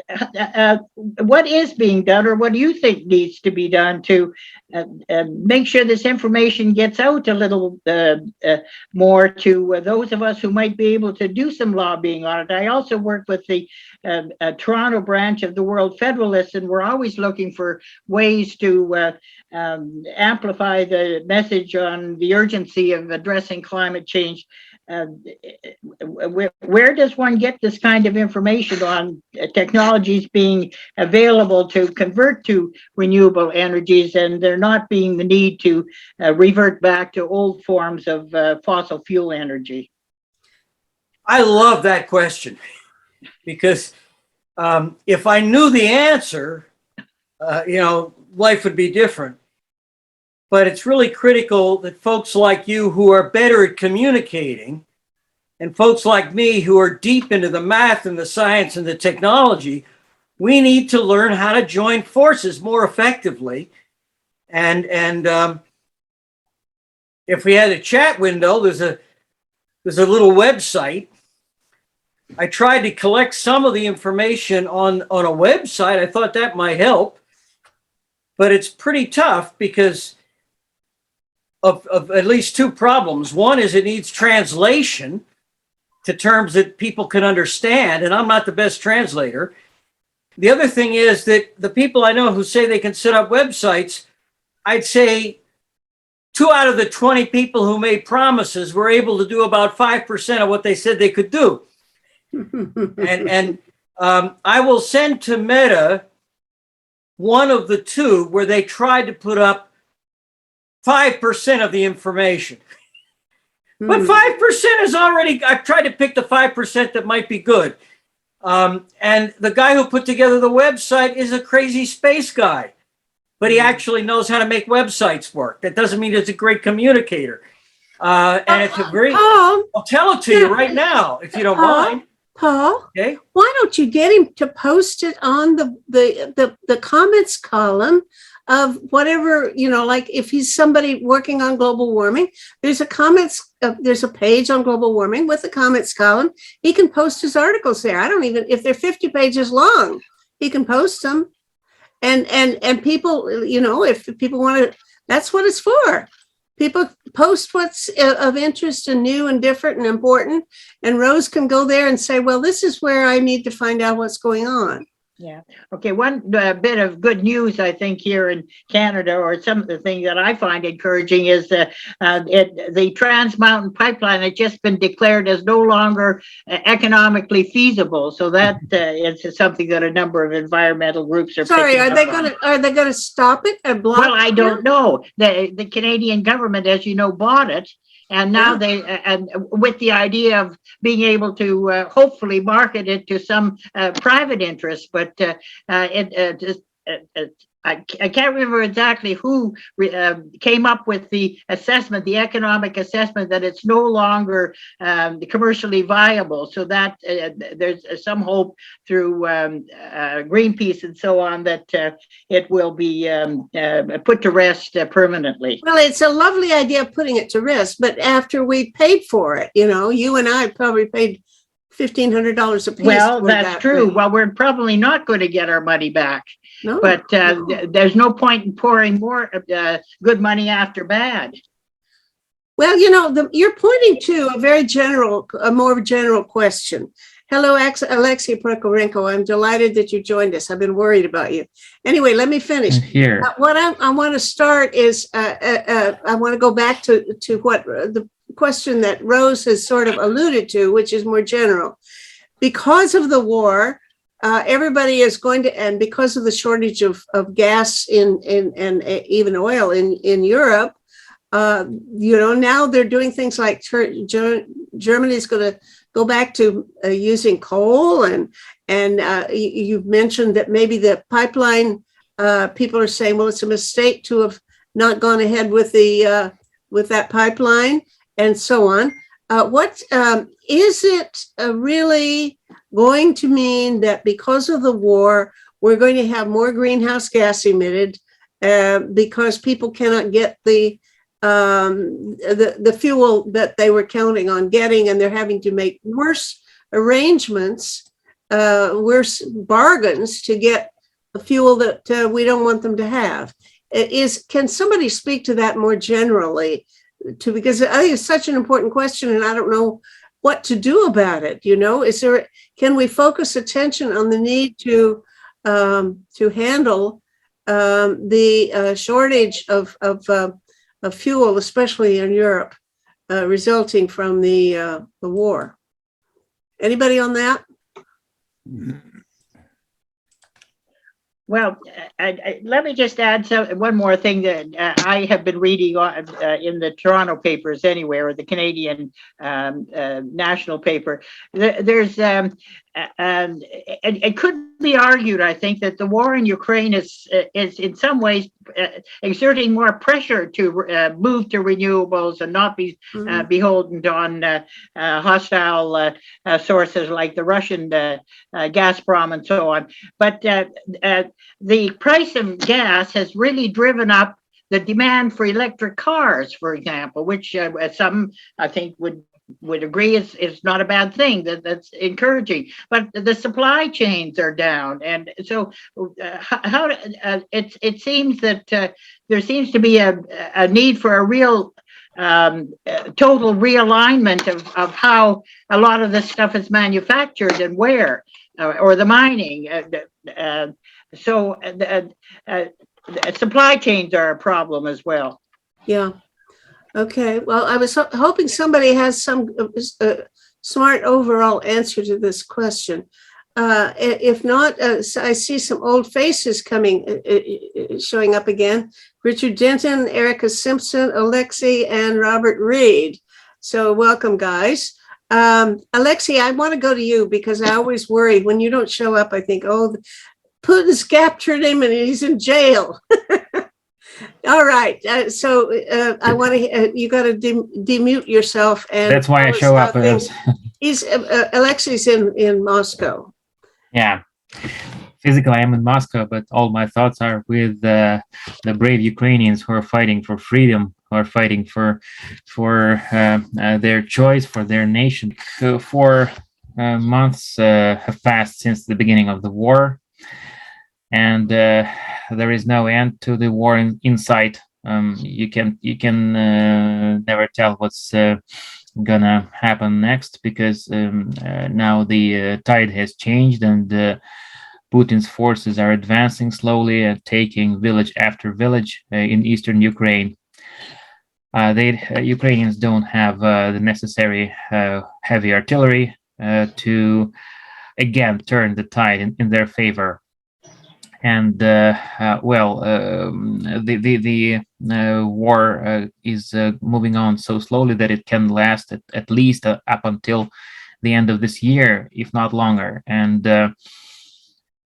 what is being done, or what do you think needs to be done to make sure this information gets out a little more to those of us who might be able to do some lobbying on it? I also work with the Toronto branch of the World Federalists, and we're always looking for ways to amplify the message on the urgency of addressing climate change. Where does one get this kind of information on technologies being available to convert to renewable energies, and there not being the need to revert back to old forms of fossil fuel energy? I love that question, because if I knew the answer, life would be different. But it's really critical that folks like you, who are better at communicating, and folks like me who are deep into the math and the science and the technology, we need to learn how to join forces more effectively. And if we had a chat window, there's a little website. I tried to collect some of the information on a website. I thought that might help, but it's pretty tough because of at least two problems. One is it needs translation to terms that people can understand, and I'm not the best translator. The other thing is that the people I know who say they can set up websites, I'd say 2 out of the 20 people who made promises were able to do about 5% of what they said they could do. and I will send to Meta one of the two where they tried to put up 5% of the information. But 5% is already, I've tried to pick the 5% that might be good. And the guy who put together the website is a crazy space guy, but he actually knows how to make websites work. That doesn't mean he's a great communicator. And it's a very, Paul, I'll tell it to you right now, if you don't mind. Paul, Okay. why don't you get him to post it on the comments column of whatever, like if he's somebody working on global warming, there's a page on global warming with the comments column. He can post his articles there. I don't even, if they're 50 pages long, he can post them. And people, if people want to, that's what it's for. People post what's of interest and new and different and important. And Rose can go there and say, well, this is where I need to find out what's going on. Yeah. Okay. One bit of good news, I think, here in Canada, or some of the things that I find encouraging, is the Trans Mountain Pipeline has just been declared as no longer economically feasible. So that is something that a number of environmental groups are. Sorry, are they going to stop it and block? Well, I don't know. The Canadian government, as you know, bought it. And now they, and with the idea of being able to hopefully market it to some private interests, but I can't remember exactly who came up with the assessment, the economic assessment, that it's no longer commercially viable. So that there's some hope through Greenpeace and so on that it will be put to rest permanently. Well, it's a lovely idea of putting it to rest, but after we paid for it, you and I probably paid $1,500 a piece. Well, that's true. Well, we're probably not going to get our money back. No, but there's no point in pouring more good money after bad. Well, you're pointing to a more general question. Hello, Alexei Prokorenko. I'm delighted that you joined us. I've been worried about you. Anyway, let me finish. Here. What I want to start is I want to go back to what the question that Rose has sort of alluded to, which is more general. Because of the war, everybody is going to, and because of the shortage of gas and even oil in Europe, now they're doing things like Germany is going to go back to using coal, and you've mentioned that maybe the pipeline people are saying, well, it's a mistake to have not gone ahead with that pipeline, and so on. What is it really going to mean that because of the war, we're going to have more greenhouse gas emitted because people cannot get the fuel that they were counting on getting, and they're having to make worse arrangements, worse bargains to get the fuel that we don't want them to have? Can somebody speak to that more generally? Because I think it's such an important question, and I don't know what to do about it. Can we focus attention on the need to handle the shortage of fuel, especially in Europe, resulting from the war? Anybody on that? Well, let me just add one more thing that I have been reading in the Toronto papers anyway, or the Canadian national paper. There's it could be argued, I think, that the war in Ukraine is in some ways exerting more pressure to move to renewables and not be beholden on hostile sources like the Russian Gazprom and so on. But the price of gas has really driven up the demand for electric cars, for example, which some I think would agree is not a bad thing. That's encouraging, but the supply chains are down, and so how it seems that there seems to be a need for a real total realignment of how a lot of this stuff is manufactured and where, or the mining. So supply chains are a problem as well. Yeah. Okay. Well, I was hoping somebody has some smart overall answer to this question. If not, I see some old faces showing up again. Richard Denton, Erica Simpson, Alexi, and Robert Reed. So welcome, guys. Alexi, I want to go to you because I always worry when you don't show up. I think, oh, Putin's captured him and he's in jail. All right. So I want to, you got to demute yourself. And that's why I show up. He's Alexi's in Moscow. Yeah. Physically, I'm in Moscow, but all my thoughts are with the brave Ukrainians who are fighting for freedom, who are fighting for their choice, for their nation. 4 months have passed since the beginning of the war. And there is no end to the war in sight. You can never tell what's gonna happen next because now the tide has changed and Putin's forces are advancing slowly and taking village after village in eastern Ukraine. Ukrainians don't have the necessary heavy artillery to again turn the tide in their favor. And the war is moving on so slowly that it can last at least up until the end of this year, if not longer. And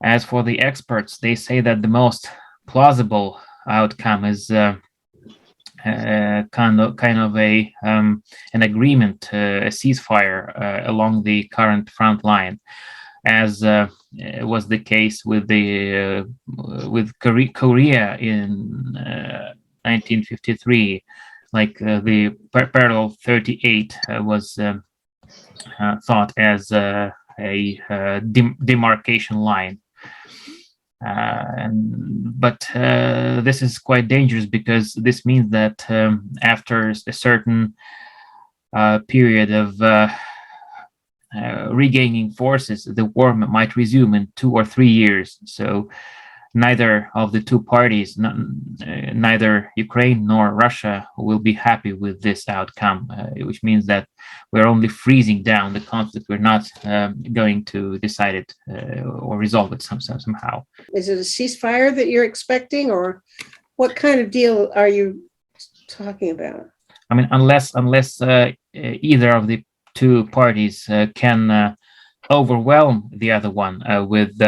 as for the experts, they say that the most plausible outcome is kind of an agreement, a ceasefire along the current front line, as was the case with Korea in 1953, like the parallel 38 was thought as a demarcation line. But this is quite dangerous because this means that after a certain period of regaining forces, the war might resume in 2 or 3 years. So neither of the two parties, neither Ukraine nor Russia, will be happy with this outcome, which means that we're only freezing down the conflict. We're not going to decide it or resolve it somehow. Is it a ceasefire that you're expecting, or what kind of deal are you talking about? I mean, unless either of the two parties can overwhelm the other one with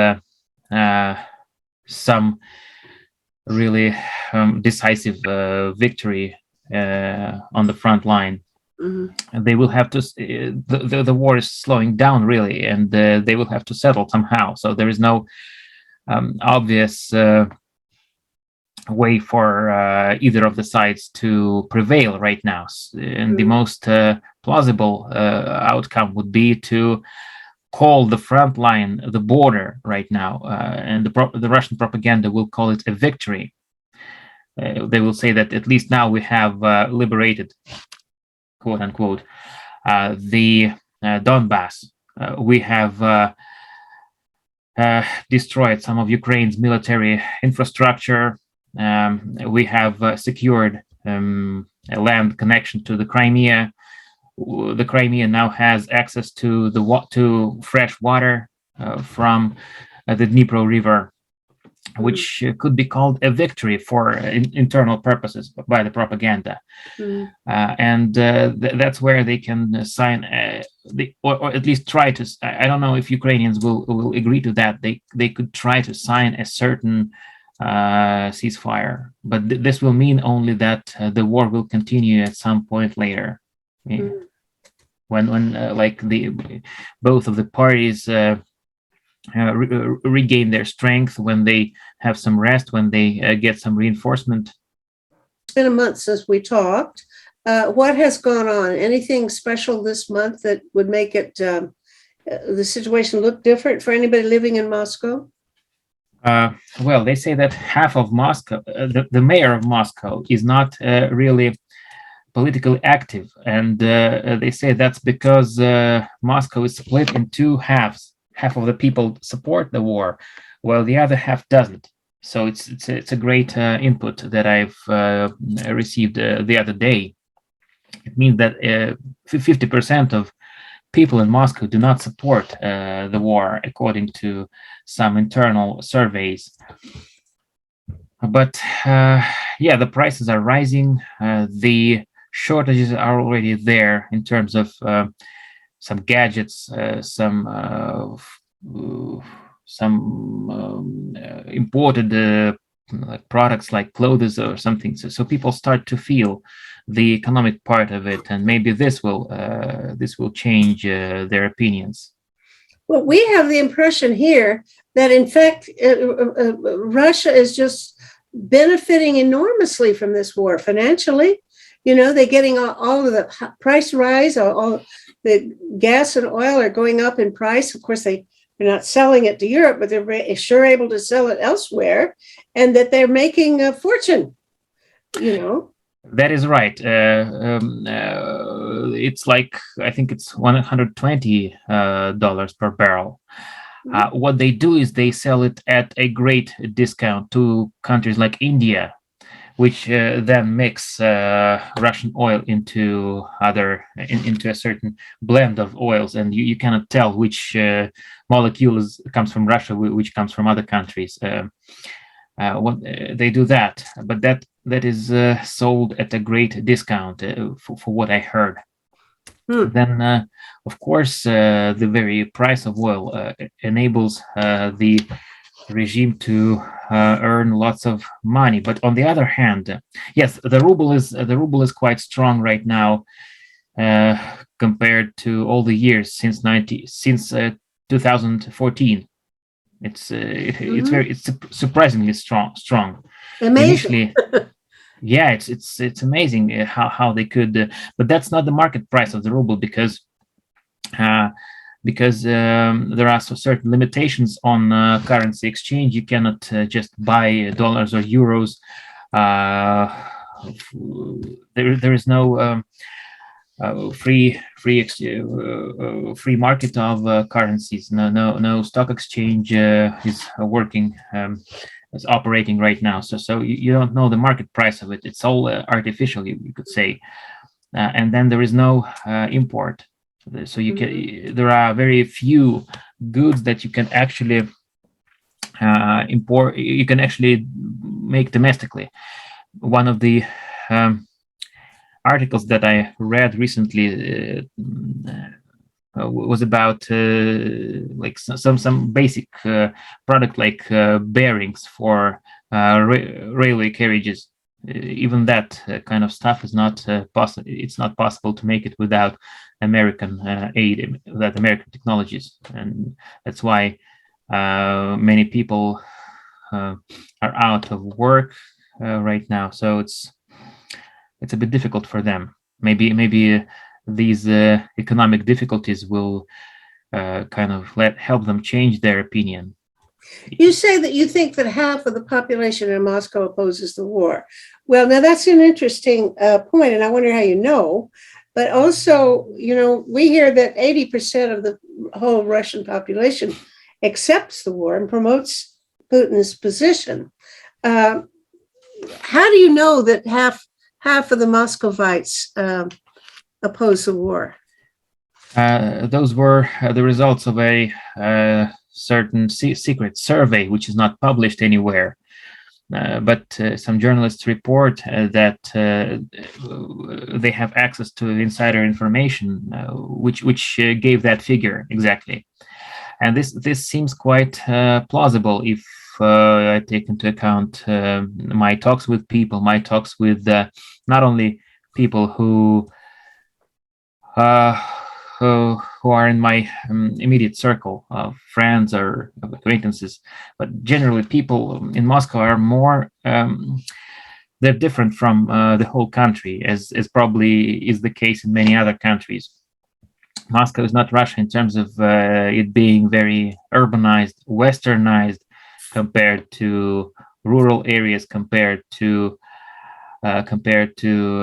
some really decisive victory on the front line. Mm-hmm. They will have to. The war is slowing down really, and they will have to settle somehow. So there is no obvious way for either of the sides to prevail right now. And the most plausible outcome would be to call the front line the border right now, and the Russian propaganda will call it a victory. They will say that at least now we have liberated, quote unquote, the Donbass. We have destroyed some of Ukraine's military infrastructure. We have secured a land connection to the Crimea. The Crimea now has access to fresh water from the Dnipro River. which could be called a victory for internal purposes by the propaganda. That's where they can sign, or at least try to. I don't know if Ukrainians will agree to that. They could try to sign a certain ceasefire, but this will mean only that the war will continue at some point later, when like both of the parties regain their strength, when they have some rest, when they get some reinforcement. It's been a month since we talked. What has gone on? Anything special this month that would make it the situation look different for anybody living in Moscow? Well, they say that half of Moscow, the mayor of Moscow, is not really politically active, and they say that's because Moscow is split in two halves. Half of the people support the war, while the other half doesn't. So it's a great input that I've received the other day. It means that 50% of people in Moscow do not support the war, according to some internal surveys. But the prices are rising. The shortages are already there in terms of some gadgets, some imported products like clothes or something. So people start to feel the economic part of it, and maybe this will change their opinions. Well, we have the impression here that, in fact, Russia is just benefiting enormously from this war financially. They're getting all of the price rise, all the gas and oil are going up in price. Of course, they're not selling it to Europe, but they're sure able to sell it elsewhere, and that they're making a fortune, That is right. It's like, I think it's $120 per barrel. What they do is they sell it at a great discount to countries like India, which then mix Russian oil into a certain blend of oils, and you cannot tell which molecule comes from Russia, which comes from other countries. They do that, but that is sold at a great discount for what I heard. Then, of course, the very price of oil enables the regime to earn lots of money. But on the other hand, yes, the ruble is quite strong right now compared to all the years since 2014. It's surprisingly strong. Amazing. Initially, it's amazing how they could, but that's not the market price of the ruble, because there are certain limitations on currency exchange. You cannot just buy dollars or euros. There is no free market of currencies. No stock exchange is working. Is operating right now. So you don't know the market price of it. It's all artificial, you could say. And then there is no import. So there are very few goods that you can actually import. You can actually make domestically. One of the articles that I read recently was about like some basic product like bearings for railway carriages. Even that kind of stuff is not possible. It's not possible to make it without American aid, without American technologies, and that's why many people are out of work right now. So it's a bit difficult for them. Maybe these economic difficulties will kind of help them change their opinion. You say that you think that half of the population in Moscow opposes the war. Well, now that's an interesting point, and I wonder how you know. But also, we hear that 80% of the whole Russian population accepts the war and promotes Putin's position. How do you know that half of the Muscovites oppose the war? Those were the results of a certain secret survey which is not published anywhere. But some journalists report that they have access to insider information, which gave that figure exactly. And this seems quite plausible if I take into account my talks with people, my talks with not only people who are in my immediate circle of friends or acquaintances, but generally people in Moscow are more, they're different from the whole country, as probably is the case in many other countries. Moscow is not Russia in terms of it being very urbanized, westernized, compared to rural areas, compared to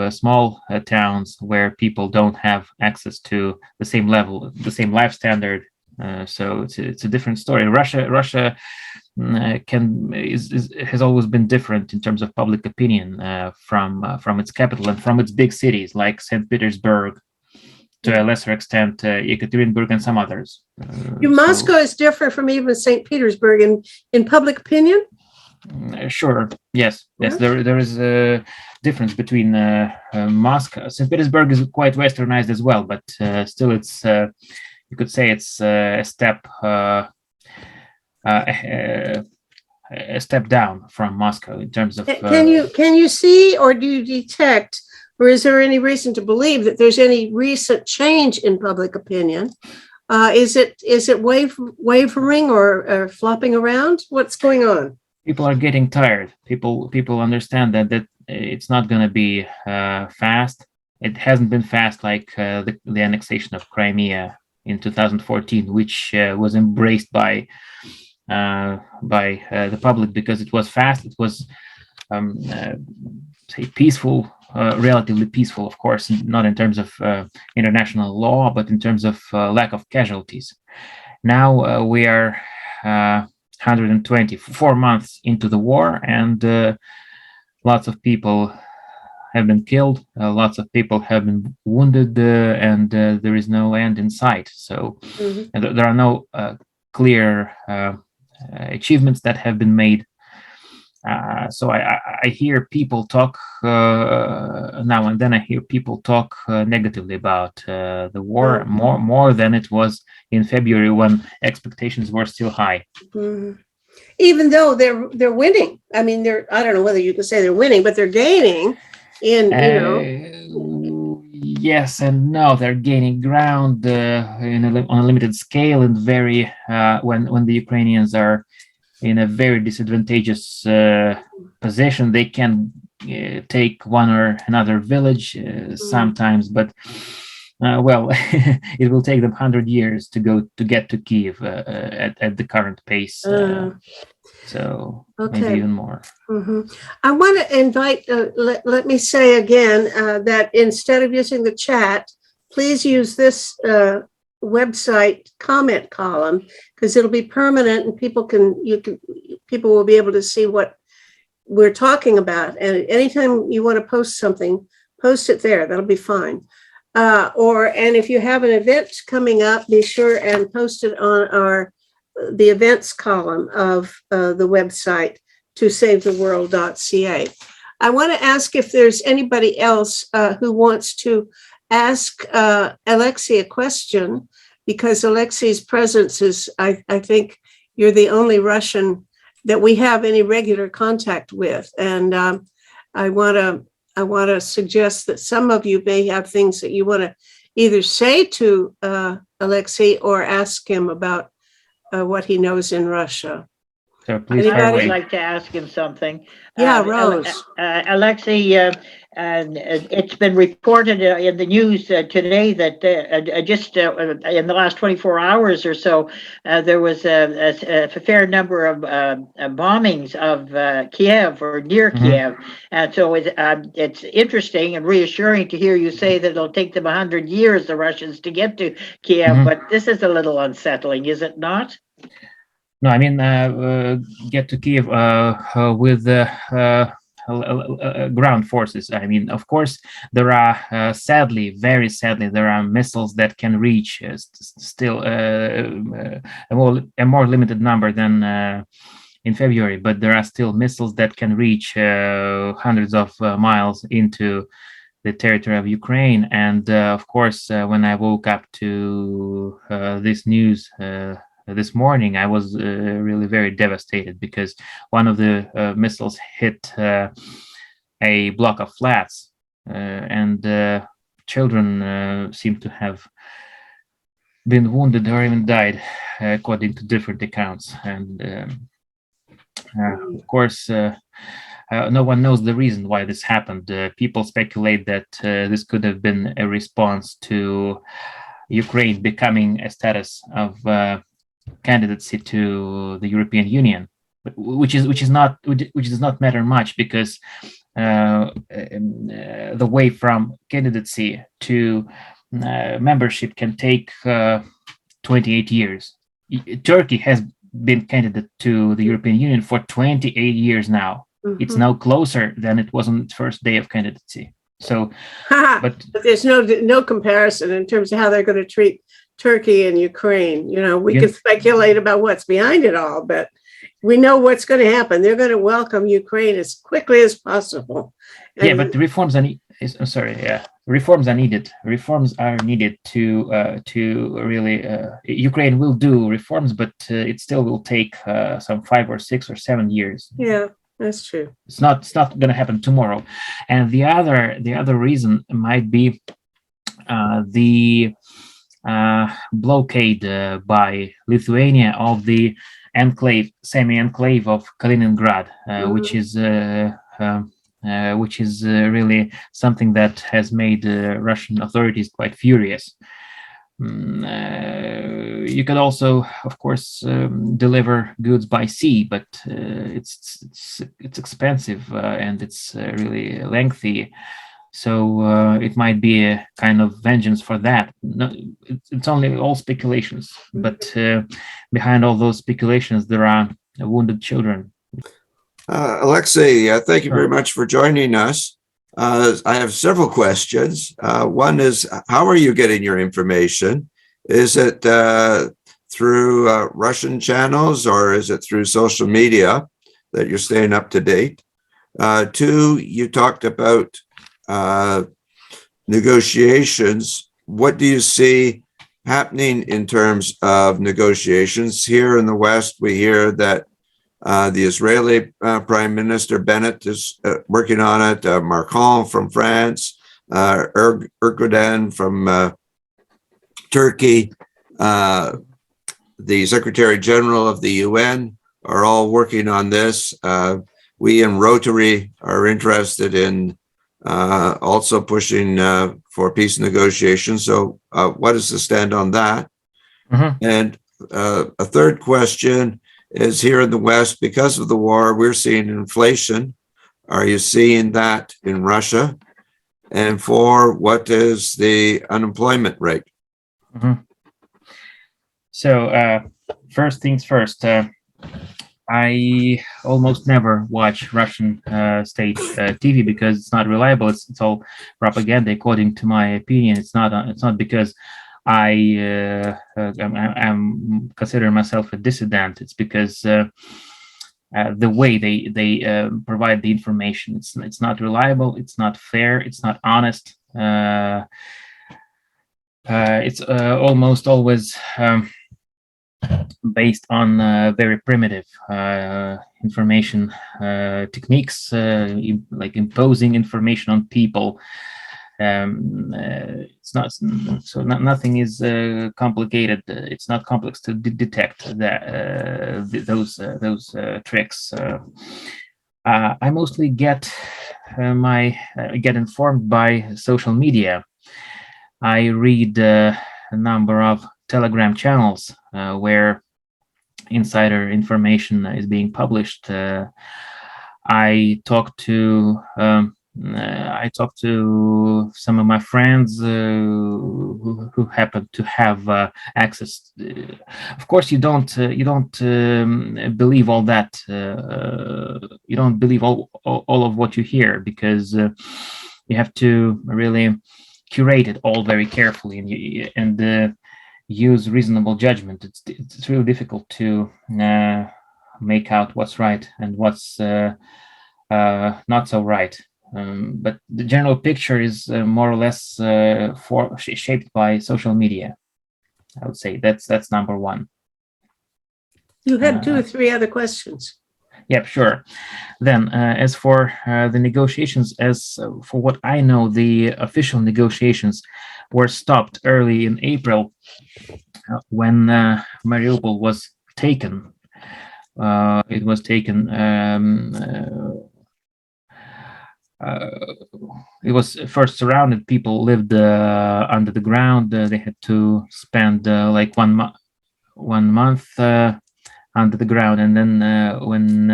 small towns where people don't have access to the same level, the same life standard. So it's a different story. Russia has always been different in terms of public opinion from its capital and from its big cities like St. Petersburg, to a lesser extent Yekaterinburg and some others. Moscow is different from even St. Petersburg in public opinion? Sure. Yes. There is a difference between Moscow. St. Petersburg is quite westernized as well, but still, it's you could say it's a step down from Moscow in terms of. Can you see, or do you detect, or is there any reason to believe that there's any recent change in public opinion? Is it wavering or flopping around? What's going on? People are getting tired. People understand that it's not going to be fast. It hasn't been fast like the annexation of Crimea in 2014, which was embraced by the public because it was fast. It was say peaceful, relatively peaceful, of course, not in terms of international law, but in terms of lack of casualties. Now we are 124 months into the war, and lots of people have been killed, lots of people have been wounded, and there is no end in sight. So there are no clear achievements that have been made. So I hear people talk now and then. I hear people talk negatively about the war more than it was in February when expectations were still high. Even though they're winning. I mean, I don't know whether you could say they're winning, but they're gaining. Yes and no. They're gaining ground on a limited scale, and very when the Ukrainians are in a very disadvantageous position. They can take one or another village sometimes, but it will take them 100 years to get to Kiev at the current pace. So maybe even more. I want to invite, let me say again that instead of using the chat, please use this website comment column, because it'll be permanent and people will be able to see what we're talking about. And anytime you want to post something, post it there. That'll be fine. And if you have an event coming up, be sure and post it on the events column of the website to savetheworld.ca. I want to ask if there's anybody else who wants to ask Alexei a question, because Alexei's presence is, I think you're the only Russian that we have any regular contact with. And I want to suggest that some of you may have things that you want to either say to Alexei or ask him about what he knows in Russia. So please, I would like to ask him something. Yeah, Rose. Alexei, it's been reported in the news today that just in the last 24 hours or so, there was a fair number of bombings of Kiev or near Kiev. And so it's interesting and reassuring to hear you say that it'll take them 100 years, the Russians, to get to Kiev. But this is a little unsettling, is it not? No, I mean, get to Kiev with ground forces. I mean, of course, there are sadly, very sadly, there are missiles that can reach still a more limited number than in February, but there are still missiles that can reach hundreds of miles into the territory of Ukraine. And of course, when I woke up to this news this morning, I was really very devastated because one of the missiles hit a block of flats, and children seem to have been wounded or even died, according to different accounts. And of course, no one knows the reason why this happened. People speculate that this could have been a response to Ukraine becoming a status of candidacy to the European Union, which does not matter much, because the way from candidacy to membership can take 28 years. Turkey has been candidate to the European Union for 28 years now. Mm-hmm. It's now closer than it was on its first day of candidacy. So, but there's no comparison in terms of how they're going to treat Turkey and Ukraine. You know, we can speculate about what's behind it all, but we know what's going to happen. They're going to welcome Ukraine as quickly as possible. And but the reforms are reforms are needed. Reforms are needed to really. Ukraine will do reforms, but it still will take some 5 or 6 or 7 years. Yeah, that's true. It's not going to happen tomorrow. And the other reason might be the blockade by Lithuania of the semi-enclave of Kaliningrad, which is really something that has made Russian authorities quite furious. You could also, of course, deliver goods by sea, but it's expensive and it's really lengthy. So it might be a kind of vengeance for that. No, it's only all speculations, but behind all those speculations, there are wounded children. Alexei, thank you very much for joining us. I have several questions. One is, how are you getting your information? Is it through Russian channels, or is it through social media that you're staying up to date? Two, you talked about negotiations. What do you see happening in terms of negotiations? Here in the West, we hear that the Israeli Prime Minister Bennett is working on it. Macron from France, Erdogan from Turkey, the Secretary General of the UN are all working on this. We in Rotary are interested in also pushing for peace negotiations. So what is the stand on that? Mm-hmm. And a third question is, here in the West, because of the war, we're seeing inflation. Are you seeing that in Russia? And four, what is the unemployment rate? Mm-hmm. So first things first, I almost never watch Russian state TV because it's not reliable. It's all propaganda, according to my opinion. It's not because I'm consider myself a dissident. It's because the way they provide the information, it's not reliable, it's not fair, it's not honest. It's almost always based on very primitive information techniques, like imposing information on people. It's not so. Nothing is complicated. It's not complex to detect those tricks. I mostly get informed by social media. I read a number of Telegram channels where insider information is being published. I talk to I talked to some of my friends who happen to have access. Of course, you don't believe all that. You don't believe all of what you hear, because you have to really curate it all very carefully and use reasonable judgment. It's really difficult to make out what's right and what's not so right. But the general picture is more or less shaped by social media. I would say that's number one. You had 2 or 3 other questions. Yeah, sure. Then, as for the negotiations, as for what I know, the official negotiations were stopped early in April when Mariupol was taken. It was taken. It was first surrounded. People lived under the ground. They had to spend like 1 month under the ground, and then when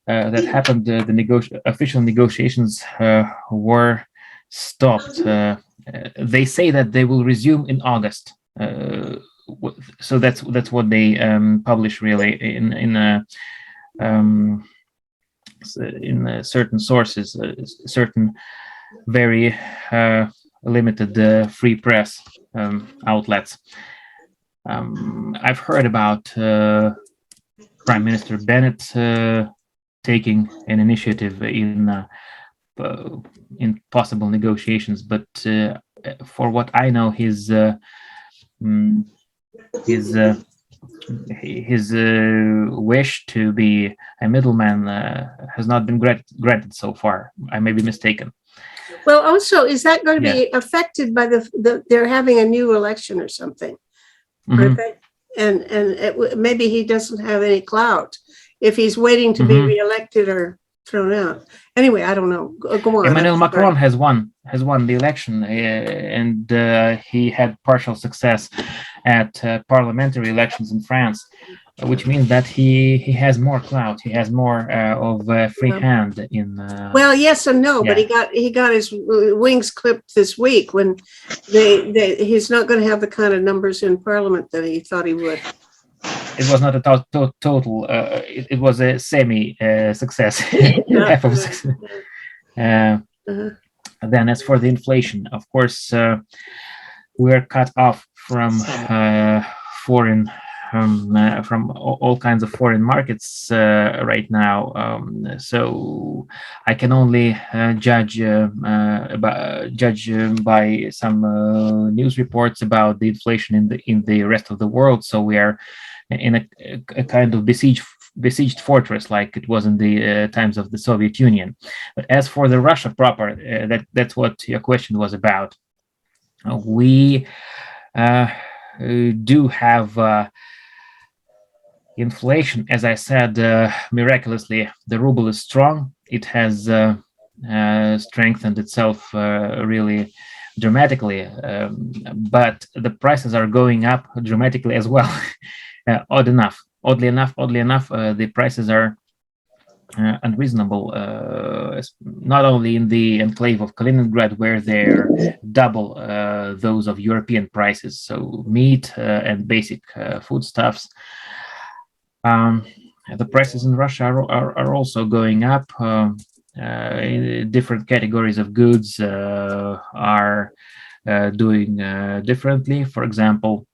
that happened, the official negotiations were stopped. They say that they will resume in August. So that's what they publish really in certain sources, certain very limited free press outlets. I've heard about Prime Minister Bennett taking an initiative in possible negotiations, but for what I know, his wish to be a middleman has not been granted so far. I may be mistaken. Well, also, is that going to be affected by they're having a new election or something? And maybe he doesn't have any clout if he's waiting to be reelected or thrown out. Anyway, I don't know. Go on. Emmanuel Macron has won the election, and he had partial success at parliamentary elections in France, which means that he has more clout. He has more of a free hand in. Well, yes and no, but he got his wings clipped this week when he's not going to have the kind of numbers in Parliament that he thought he would. It was not a total. It was a semi success. Half of success. Then, as for the inflation, of course, we are cut off from foreign. From all kinds of foreign markets right now, so I can only judge by some news reports about the inflation in the rest of the world. So we are in a kind of besieged fortress, like it was in the times of the Soviet Union. But as for the Russia proper, that's what your question was about. We do have. Inflation, as I said, miraculously, the ruble is strong. It has strengthened itself really dramatically, but the prices are going up dramatically as well. Oddly enough, the prices are unreasonable. Not only in the enclave of Kaliningrad, where they're double those of European prices. So meat and basic foodstuffs. The prices in Russia are also going up. Different categories of goods are doing differently. For example,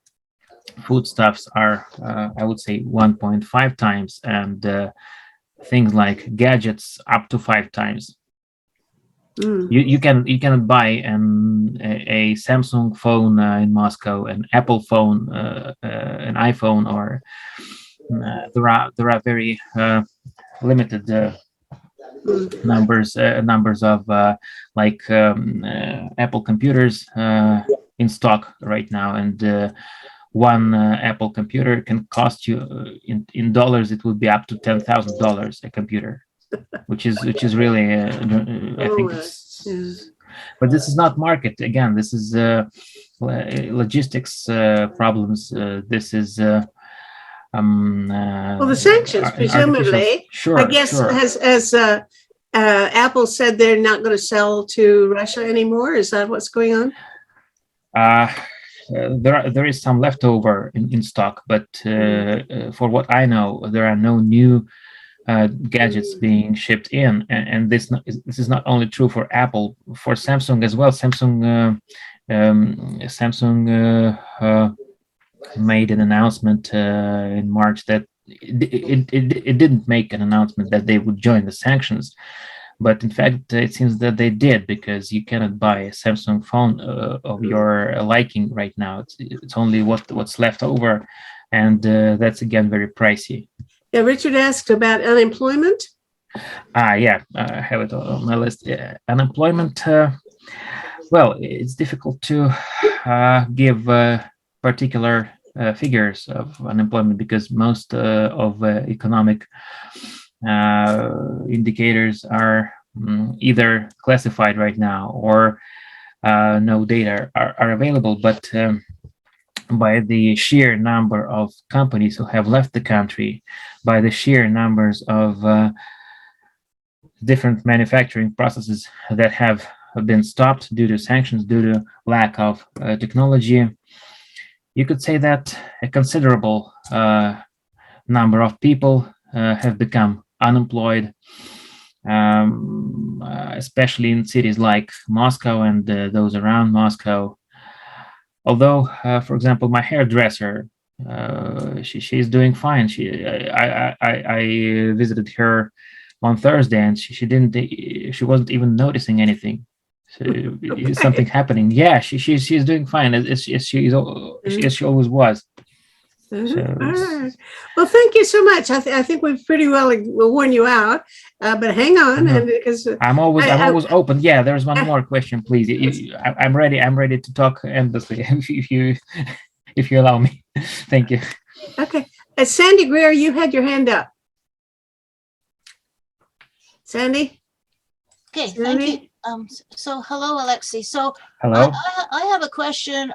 foodstuffs are, I would say, 1.5 times, and things like gadgets up to 5 times. You cannot buy a Samsung phone in Moscow, an Apple phone, an iPhone, or there are very limited numbers of Apple computers in stock right now, and one Apple computer can cost you in dollars. It would be up to $10,000 a computer, which is really I think it's. But this is not market. Again, this is logistics problems. This is. Well, the sanctions, presumably, I guess, has Apple said they're not going to sell to Russia anymore. Is that what's going on? There is some leftover in stock, but for what I know, there are no new gadgets being shipped in, and this is not only true for Apple, for Samsung as well. Samsung made an announcement in March that it didn't make an announcement that they would join the sanctions, but in fact it seems that they did, because you cannot buy a Samsung phone of your liking right now. It's only what's left over, and that's again very pricey. Yeah, Richard asked about unemployment. Yeah, I have it on my list. Unemployment. Well, it's difficult to give particular figures of unemployment, because most of economic indicators are either classified right now, or no data are available. But by the sheer number of companies who have left the country, by the sheer numbers of different manufacturing processes that have been stopped due to sanctions, due to lack of technology, you could say that a considerable number of people have become unemployed, especially in cities like Moscow and those around Moscow. Although, for example, my hairdresser, she's doing fine. I visited her on Thursday, and she wasn't even noticing anything. So is something happening? Yeah, she's doing fine, as she always was. So, all right. Well, thank you so much. I think we've pretty well worn you out, but hang on, and because I'm always open. Yeah, there's one more question, please. I'm ready. I'm ready to talk endlessly if you allow me. Thank you. Okay, Sandy Greer, you had your hand up. Sandy. Okay, thank you. So hello, Alexei. So hello. I have a question.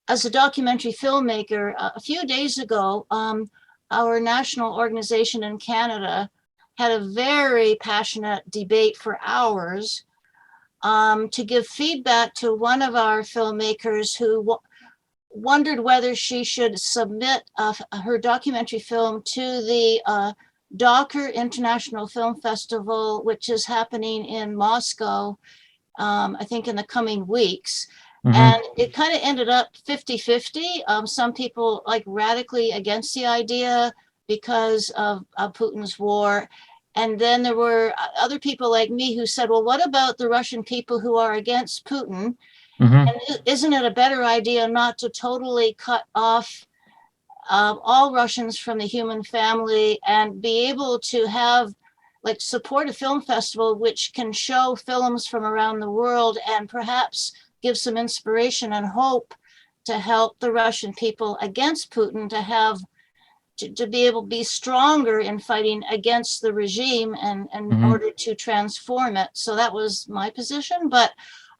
As a documentary filmmaker, a few days ago, our national organization in Canada had a very passionate debate for hours to give feedback to one of our filmmakers who wondered whether she should submit her documentary film to the Docker International Film Festival, which is happening in Moscow, I think in the coming weeks. And it kind of ended up 50-50. Some people like radically against the idea because of Putin's war. And then there were other people like me who said, well, what about the Russian people who are against Putin? And isn't it a better idea not to totally cut off all Russians from the human family and be able to have, like, support a film festival which can show films from around the world and perhaps give some inspiration and hope to help the Russian people against Putin to be able to be stronger in fighting against the regime and in order to transform it. So that was my position. But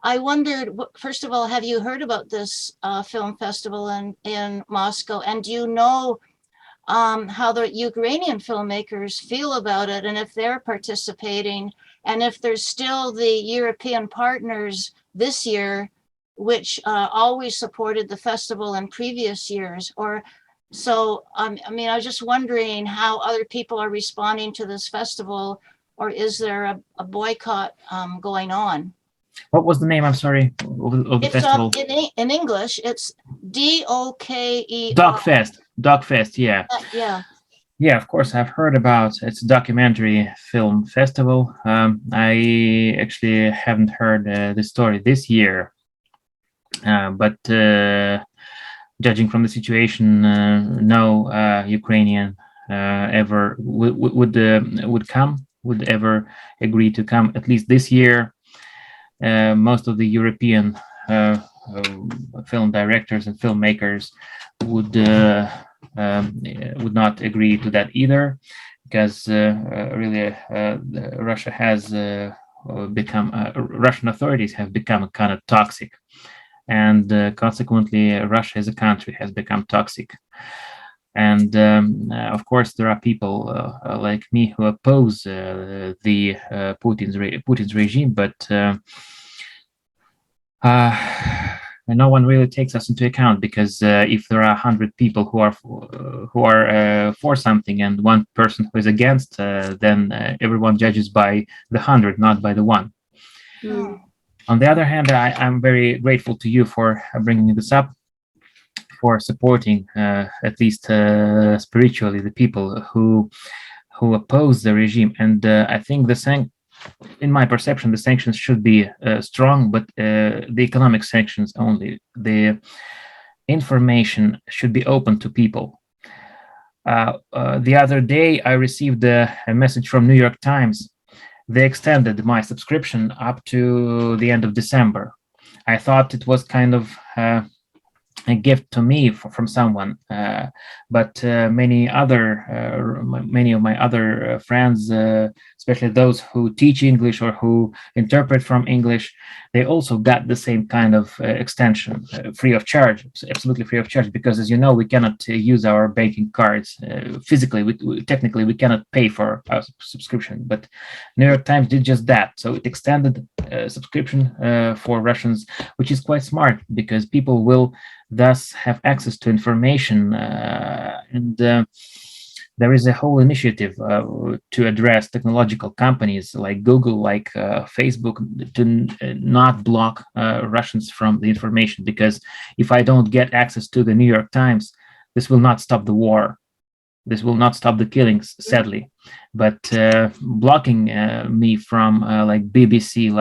I wondered, first of all, have you heard about this film festival in Moscow? And do you know how the Ukrainian filmmakers feel about it, and if they're participating, and if there's still the European partners this year, which always supported the festival in previous years? Or so, I mean, I was just wondering how other people are responding to this festival, or is there a boycott going on? What was the name? I'm sorry. Of the festival? In English, it's DOKER. Dogfest, yeah. Yeah. Yeah, of course, I've heard about it. It's a documentary film festival. I actually haven't heard the story this year, but judging from the situation, no Ukrainian ever would ever agree to come, at least this year. Most of the European film directors and filmmakers would not agree to that either, because really Russia has become, Russian authorities have become kind of toxic, and consequently Russia as a country has become toxic. And of course, there are people like me who oppose Putin's regime, but no one really takes us into account, because if there are 100 people who are for something and one person who is against, then everyone judges by the 100, not by the one. Mm. On the other hand, I'm very grateful to you for bringing this up, for supporting at least spiritually the people who oppose the regime. And I think in my perception, the sanctions should be strong, but the economic sanctions only. The information should be open to people. The other day, I received a message from New York Times. They extended my subscription up to the end of December. I thought it was kind of a gift to me from someone, but many of my other friends, especially those who teach English or who interpret from English, they also got the same kind of extension, free of charge, absolutely free of charge, because, as you know, we cannot use our banking cards physically. Technically, we cannot pay for our subscription, but New York Times did just that. So it extended subscription for Russians, which is quite smart, because people will thus have access to information, and there is a whole initiative to address technological companies like Google, like Facebook, to not block Russians from the information, because if I don't get access to the New York Times, this will not stop the war. This will not stop the killings, sadly. But blocking me from like BBC,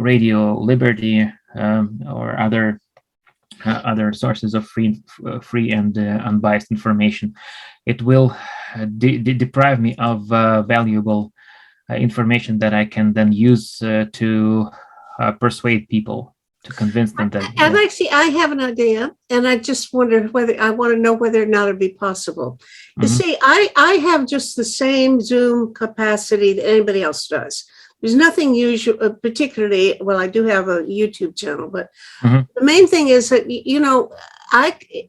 Radio Liberty, or other sources of free and unbiased information, it will deprive me of valuable information that I can then use to persuade people, to convince them that. And actually, I have an idea, and I just wondered I want to know whether or not it'd be possible. You see, I have just the same Zoom capacity that anybody else does. There's nothing usual, particularly. Well, I do have a YouTube channel, but the main thing is that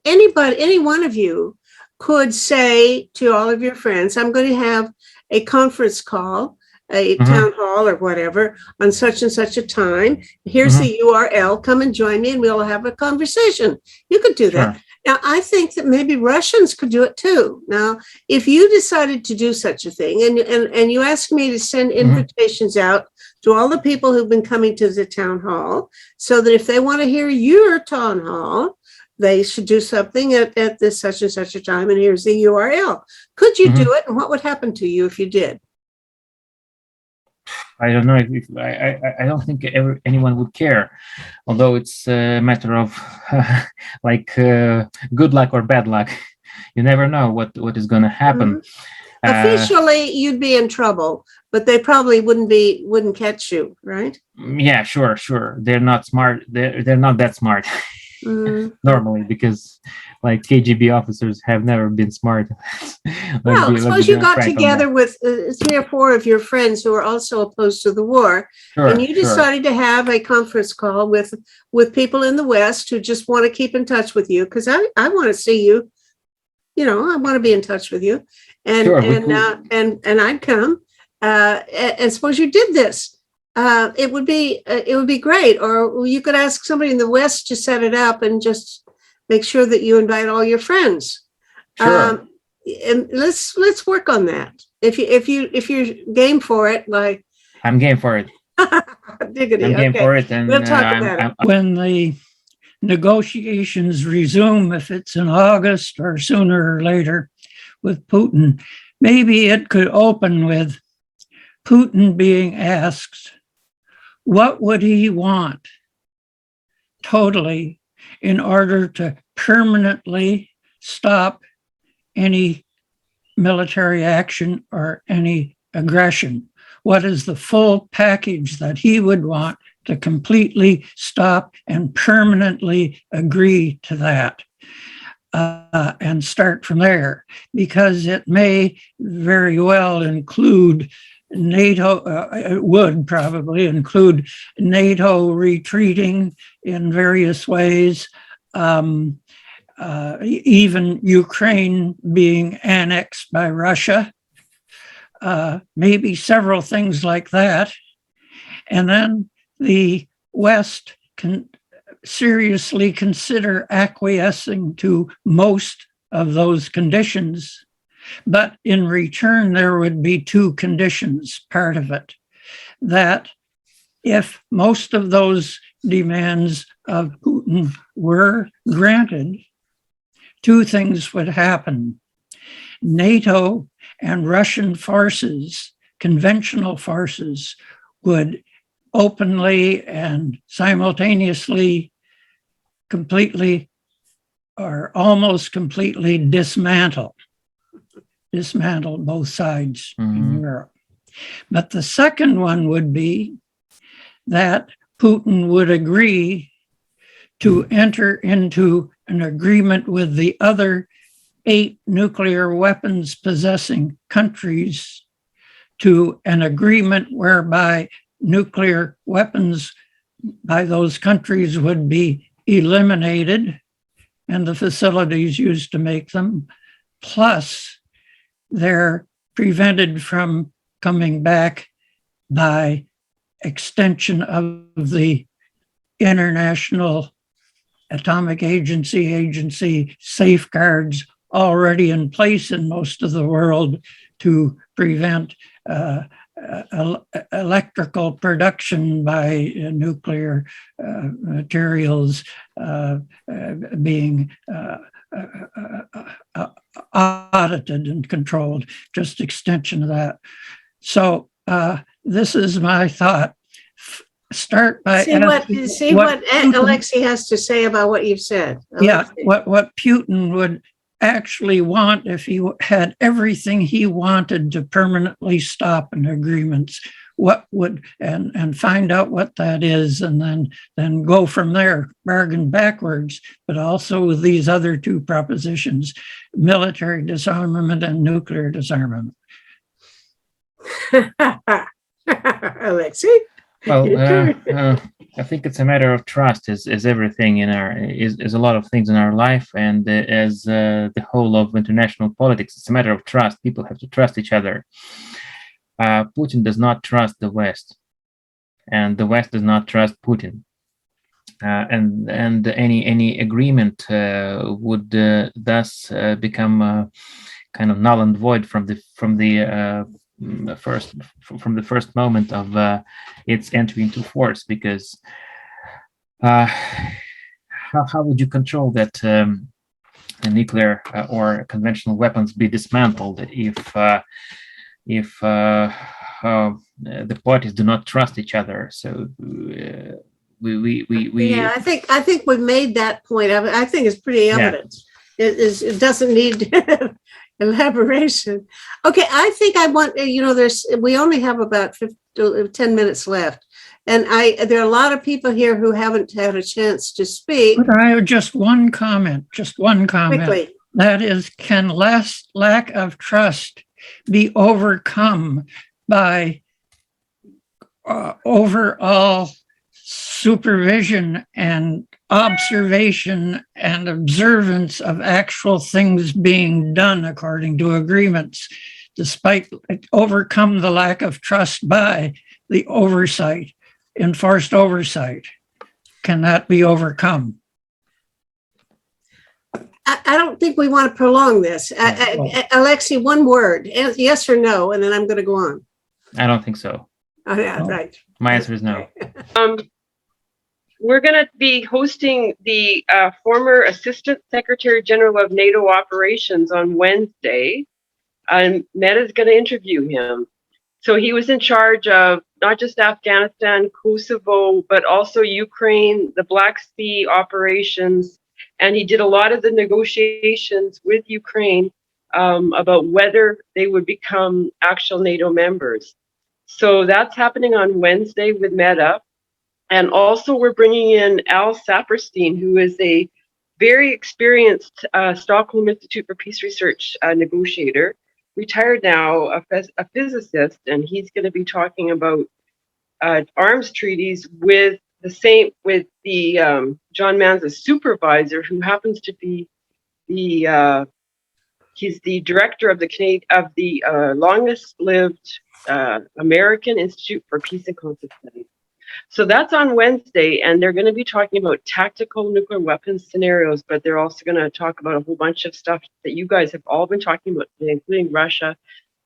any one of you could say to all of your friends, "I'm going to have a conference call, a town hall or whatever, on such and such a time. Here's the URL. Come and join me, and we'll have a conversation." You could do that. Sure. Now, I think that maybe Russians could do it too. Now, if you decided to do such a thing, and you asked me to send invitations out to all the people who've been coming to the town hall, so that if they want to hear your town hall, they should do something at this such and such a time, and here's the URL. Could you do it, and what would happen to you if you did? I don't know if I don't think anyone would care, although it's a matter of good luck or bad luck. You never know what is going to happen. Officially, you'd be in trouble, but they probably wouldn't catch you, right? Yeah, sure. They're not smart. They're not that smart normally, because like KGB officers have never been smart. Well, suppose you got together with 3 or 4 of your friends who are also opposed to the war, and you decided to have a conference call with people in the West who just want to keep in touch with you, because I want to see you. I want to be in touch with you, and I'd come. And suppose you did this. It would be great. Or you could ask somebody in the West to set it up and just make sure that you invite all your friends. Sure. And let's work on that. If you're game for it, like I'm game for it. Diggity. I'm game for it, and we'll talk about it. When the negotiations resume, if it's in August or sooner or later with Putin, maybe it could open with Putin being asked, what would he want totally in order to permanently stop any military action or any aggression? What is the full package that he would want to completely stop and permanently agree to that? And start from there, because it may very well include NATO, it would probably include NATO retreating in various ways, even Ukraine being annexed by Russia, maybe several things like that. And then the West can seriously consider acquiescing to most of those conditions. But in return, there would be two conditions, part of it, that if most of those demands of Putin were granted, two things would happen. NATO and Russian forces, conventional forces, would openly and simultaneously completely or almost completely dismantle both sides in Europe. But the second one would be that Putin would agree to enter into an agreement with the other 8 nuclear weapons possessing countries, to an agreement whereby nuclear weapons by those countries would be eliminated and the facilities used to make them, plus they're prevented from coming back by extension of the International Atomic Agency safeguards already in place in most of the world to prevent electrical production by nuclear materials being audited and controlled, just extension of that. So this is my thought. Start by see what Alexei has to say about what you've said. Alexei. Yeah, what Putin would actually want if he had everything he wanted to permanently stop an agreement, what would, and find out what that is, and then go from there, bargain backwards, but also with these other two propositions, military disarmament and nuclear disarmament. Alexei? Well, I think it's a matter of trust, is everything in is a lot of things in our life, and as the whole of international politics, it's a matter of trust. People have to trust each other. Putin does not trust the West, and the West does not trust Putin. And any agreement would thus become kind of null and void from the first moment of its entry into force, because how would you control that nuclear or conventional weapons be dismantled if the parties do not trust each other? So we yeah, I think we made that point. I think it's pretty evident. Yeah. It doesn't need elaboration. Okay, I think I want, we only have about 10 minutes left. And there are a lot of people here who haven't had a chance to speak. But I have just one comment. Quickly. That is, can lack of trust be overcome by overall supervision and observation and observance of actual things being done according to agreements, despite overcome the lack of trust by the oversight, enforced oversight? Can that be overcome? I don't think we want to prolong this. Alexei, one word, yes or no, and then I'm going to go on. I don't think so. Oh, yeah, right. My answer is no. We're going to be hosting the former Assistant Secretary General of NATO Operations on Wednesday, and Meta's going to interview him. So he was in charge of not just Afghanistan, Kosovo, but also Ukraine, the Black Sea operations, and he did a lot of the negotiations with Ukraine about whether they would become actual NATO members. So that's happening on Wednesday with Meta. And also we're bringing in Al Saperstein, who is a very experienced Stockholm Institute for Peace Research negotiator. retired now, a physicist, and he's going to be talking about arms treaties with the John Manza's supervisor, who happens to be he's the director of the longest lived American Institute for Peace and Conflict Studies. So that's on Wednesday, and they're going to be talking about tactical nuclear weapons scenarios, but they're also going to talk about a whole bunch of stuff that you guys have all been talking about today, including Russia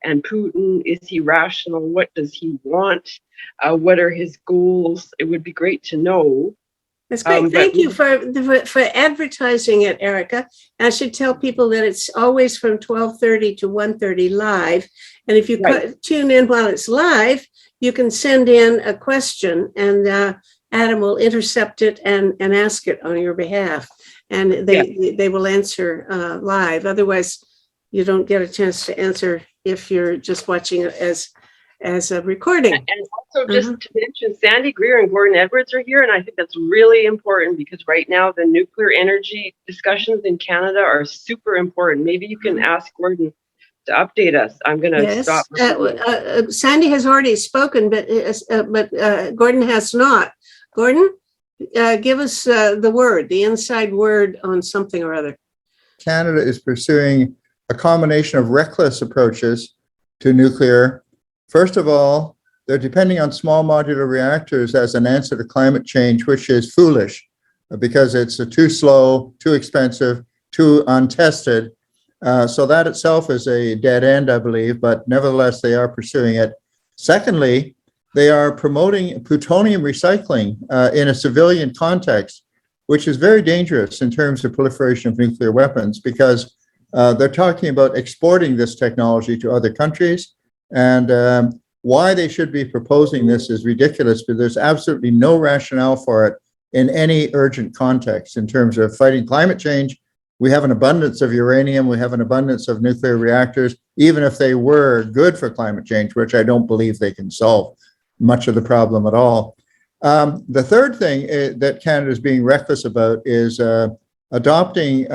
and Putin. Is he rational? What does he want? What are his goals? It would be great to know. That's great. Thank you for advertising it, Erica. I should tell people that it's always from 12:30 to 1:30 live. And if you tune in while it's live, you can send in a question, and Adam will intercept it and ask it on your behalf. And they will answer live. Otherwise, you don't get a chance to answer if you're just watching it as a recording. And also just to mention, Sandy Greer and Gordon Edwards are here, and I think that's really important because right now the nuclear energy discussions in Canada are super important. Maybe you can ask Gordon to update us. I'm going to stop. Sandy has already spoken, but Gordon has not. Gordon, give us the inside word on something or other. Canada is pursuing a combination of reckless approaches to nuclear. First of all, they're depending on small modular reactors as an answer to climate change, which is foolish because it's too slow, too expensive, too untested. So that itself is a dead end, I believe, but nevertheless, they are pursuing it. Secondly, they are promoting plutonium recycling in a civilian context, which is very dangerous in terms of proliferation of nuclear weapons because they're talking about exporting this technology to other countries. And why they should be proposing this is ridiculous, but there's absolutely no rationale for it in any urgent context in terms of fighting climate change. We have an abundance of uranium. We have an abundance of nuclear reactors, even if they were good for climate change, which I don't believe they can solve much of the problem at all. The third thing that Canada is being reckless about is adopting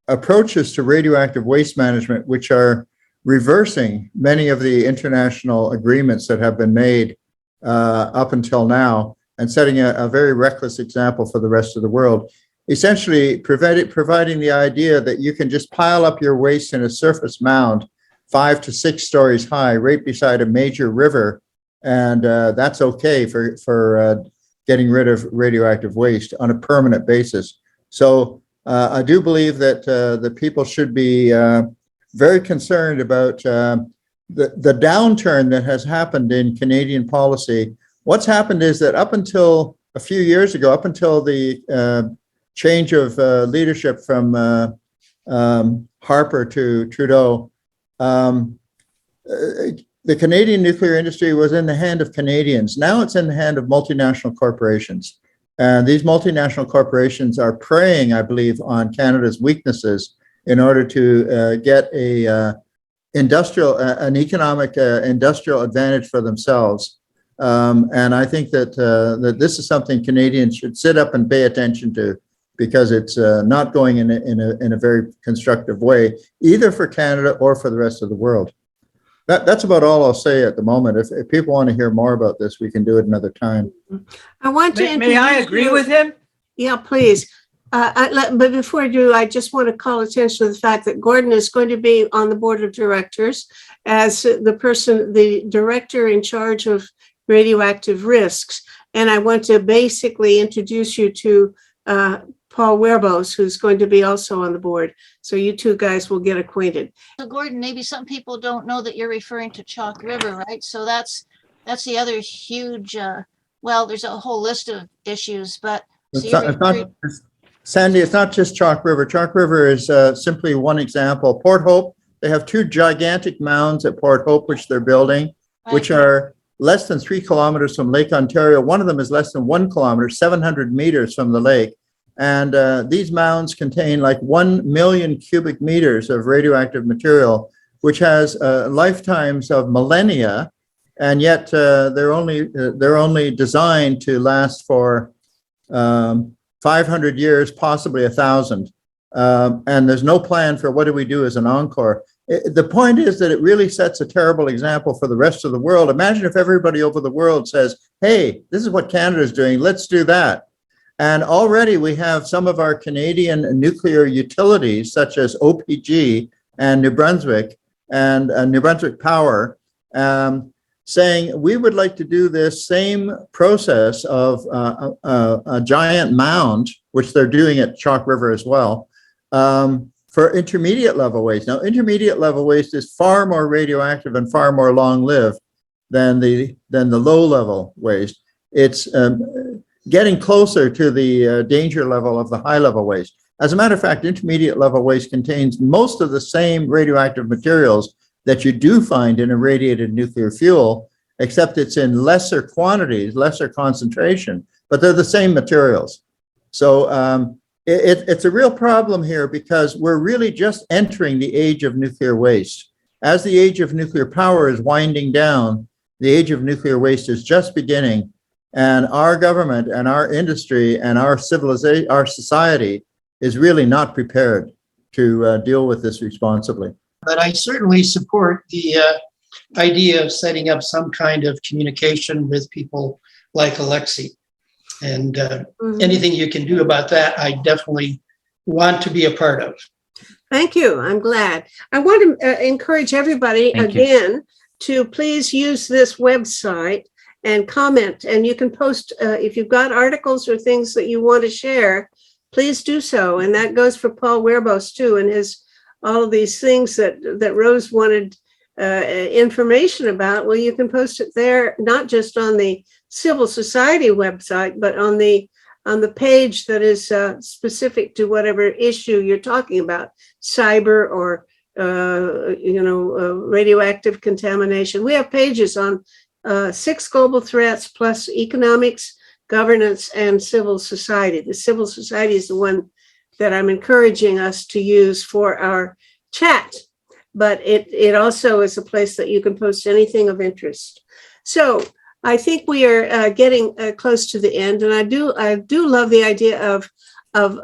approaches to radioactive waste management, which are reversing many of the international agreements that have been made up until now and setting a very reckless example for the rest of the world. Essentially providing the idea that you can just pile up your waste in a surface mound 5 to 6 stories high right beside a major river, and that's okay for getting rid of radioactive waste on a permanent basis. So I do believe that the people should be very concerned about the downturn that has happened in Canadian policy. What's happened is that up until a few years ago, up until the change of leadership from Harper to Trudeau, the Canadian nuclear industry was in the hand of Canadians. Now it's in the hand of multinational corporations. And these multinational corporations are preying, I believe, on Canada's weaknesses in order to get an economic industrial advantage for themselves. And I think that this is something Canadians should sit up and pay attention to, because it's not going in a very constructive way, either for Canada or for the rest of the world. That's about all I'll say at the moment. If people want to hear more about this, we can do it another time. I want to. May I agree with him? Yeah, please. But before I do, I just want to call attention to the fact that Gordon is going to be on the board of directors as the director in charge of radioactive risks. And I want to basically introduce you to Paul Werbos, who's going to be also on the board. So you two guys will get acquainted. So Gordon, maybe some people don't know that you're referring to Chalk River, right? So that's the other huge, there's a whole list of issues, but Sandy, it's not just Chalk River. Chalk River is simply one example. Port Hope, they have 2 gigantic mounds at Port Hope, which they're building, which are less than 3 kilometers from Lake Ontario. One of them is less than 1 kilometer, 700 meters from the lake. And these mounds contain like 1 million cubic meters of radioactive material, which has lifetimes of millennia, and yet they're only designed to last for 500 years, possibly 1,000. And there's no plan for what do we do as an encore. the point is that it really sets a terrible example for the rest of the world. Imagine if everybody over the world says, hey, this is what Canada is doing, let's do that. And already we have some of our Canadian nuclear utilities, such as OPG and New Brunswick and New Brunswick Power, saying we would like to do this same process of a giant mound, which they're doing at Chalk River as well, for intermediate level waste. Now, intermediate level waste is far more radioactive and far more long-lived than the low level waste. It's getting closer to the danger level of the high level waste. As a matter of fact, intermediate level waste contains most of the same radioactive materials that you do find in irradiated nuclear fuel, except it's in lesser quantities, lesser concentration, but they're the same materials. So it's a real problem here because we're really just entering the age of nuclear waste. As the age of nuclear power is winding down, the age of nuclear waste is just beginning, and our government and our industry and our civilization, our society is really not prepared to deal with this responsibly. But I certainly support the idea of setting up some kind of communication with people like Alexei. And anything you can do about that, I definitely want to be a part of. Thank you. I'm glad. I want to encourage everybody again to please use this website and comment. And you can post, if you've got articles or things that you want to share, please do so. And that goes for Paul Werbos too, and his all of these things that Rose wanted information about. Well, you can post it there, not just on the civil society website, but on the page that is specific to whatever issue you're talking about, cyber or radioactive contamination. We have pages on 6 global threats plus economics, governance, and civil society. The civil society is the one that I'm encouraging us to use for our chat, but it also is a place that you can post anything of interest. So I think we are getting close to the end, and I do love the idea of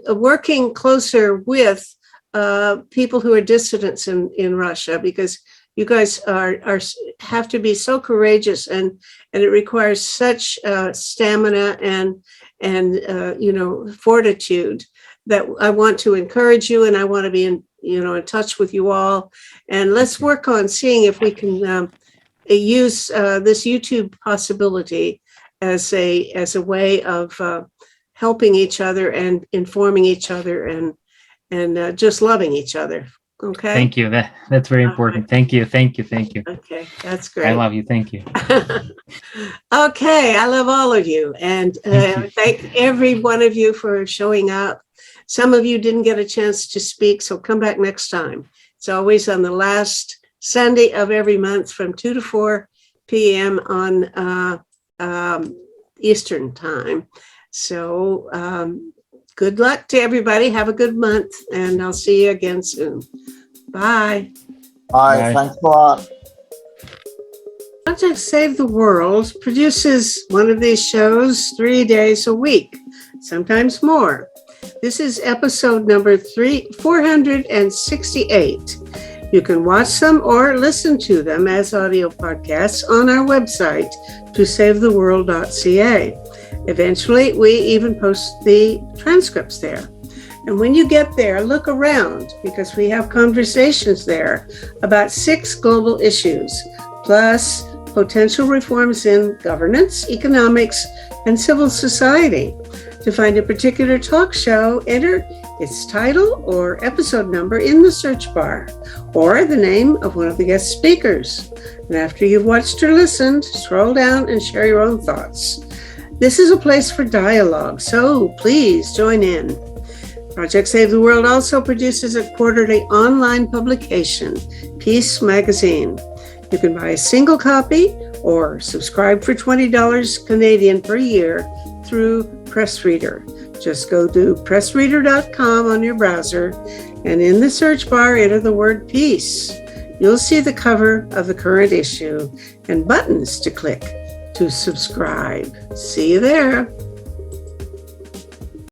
working closer with people who are dissidents in Russia, because you guys have to be so courageous, and it requires such stamina and fortitude that I want to encourage you, and I want to be in touch with you all, and let's work on seeing if we can use this YouTube possibility as a way of helping each other and informing each other and just loving each other. Okay. Thank you. That's very important. Right. Thank you. Okay, that's great. I love you. Thank you. Okay, I love all of you, and thank every one of you for showing up. Some of you didn't get a chance to speak, so come back next time. It's always on the last Sunday of every month from 2 to 4 p.m. on Eastern time. So good luck to everybody. Have a good month, and I'll see you again soon. Bye. Bye. Thanks a lot. Project Save the World produces one of these shows 3 days a week, sometimes more. This is episode number 468. You can watch them or listen to them as audio podcasts on our website, tosavetheworld.ca. Eventually, we even post the transcripts there. And when you get there, look around, because we have conversations there about 6 global issues, plus potential reforms in governance, economics, and civil society. To find a particular talk show, enter its title or episode number in the search bar, or the name of one of the guest speakers. And after you've watched or listened, scroll down and share your own thoughts. This is a place for dialogue, so please join in. Project Save the World also produces a quarterly online publication, Peace Magazine. You can buy a single copy or subscribe for $20 Canadian per year through Pressreader. Just go to pressreader.com on your browser, and in the search bar, enter the word peace. You'll see the cover of the current issue and buttons to click to subscribe. See you there.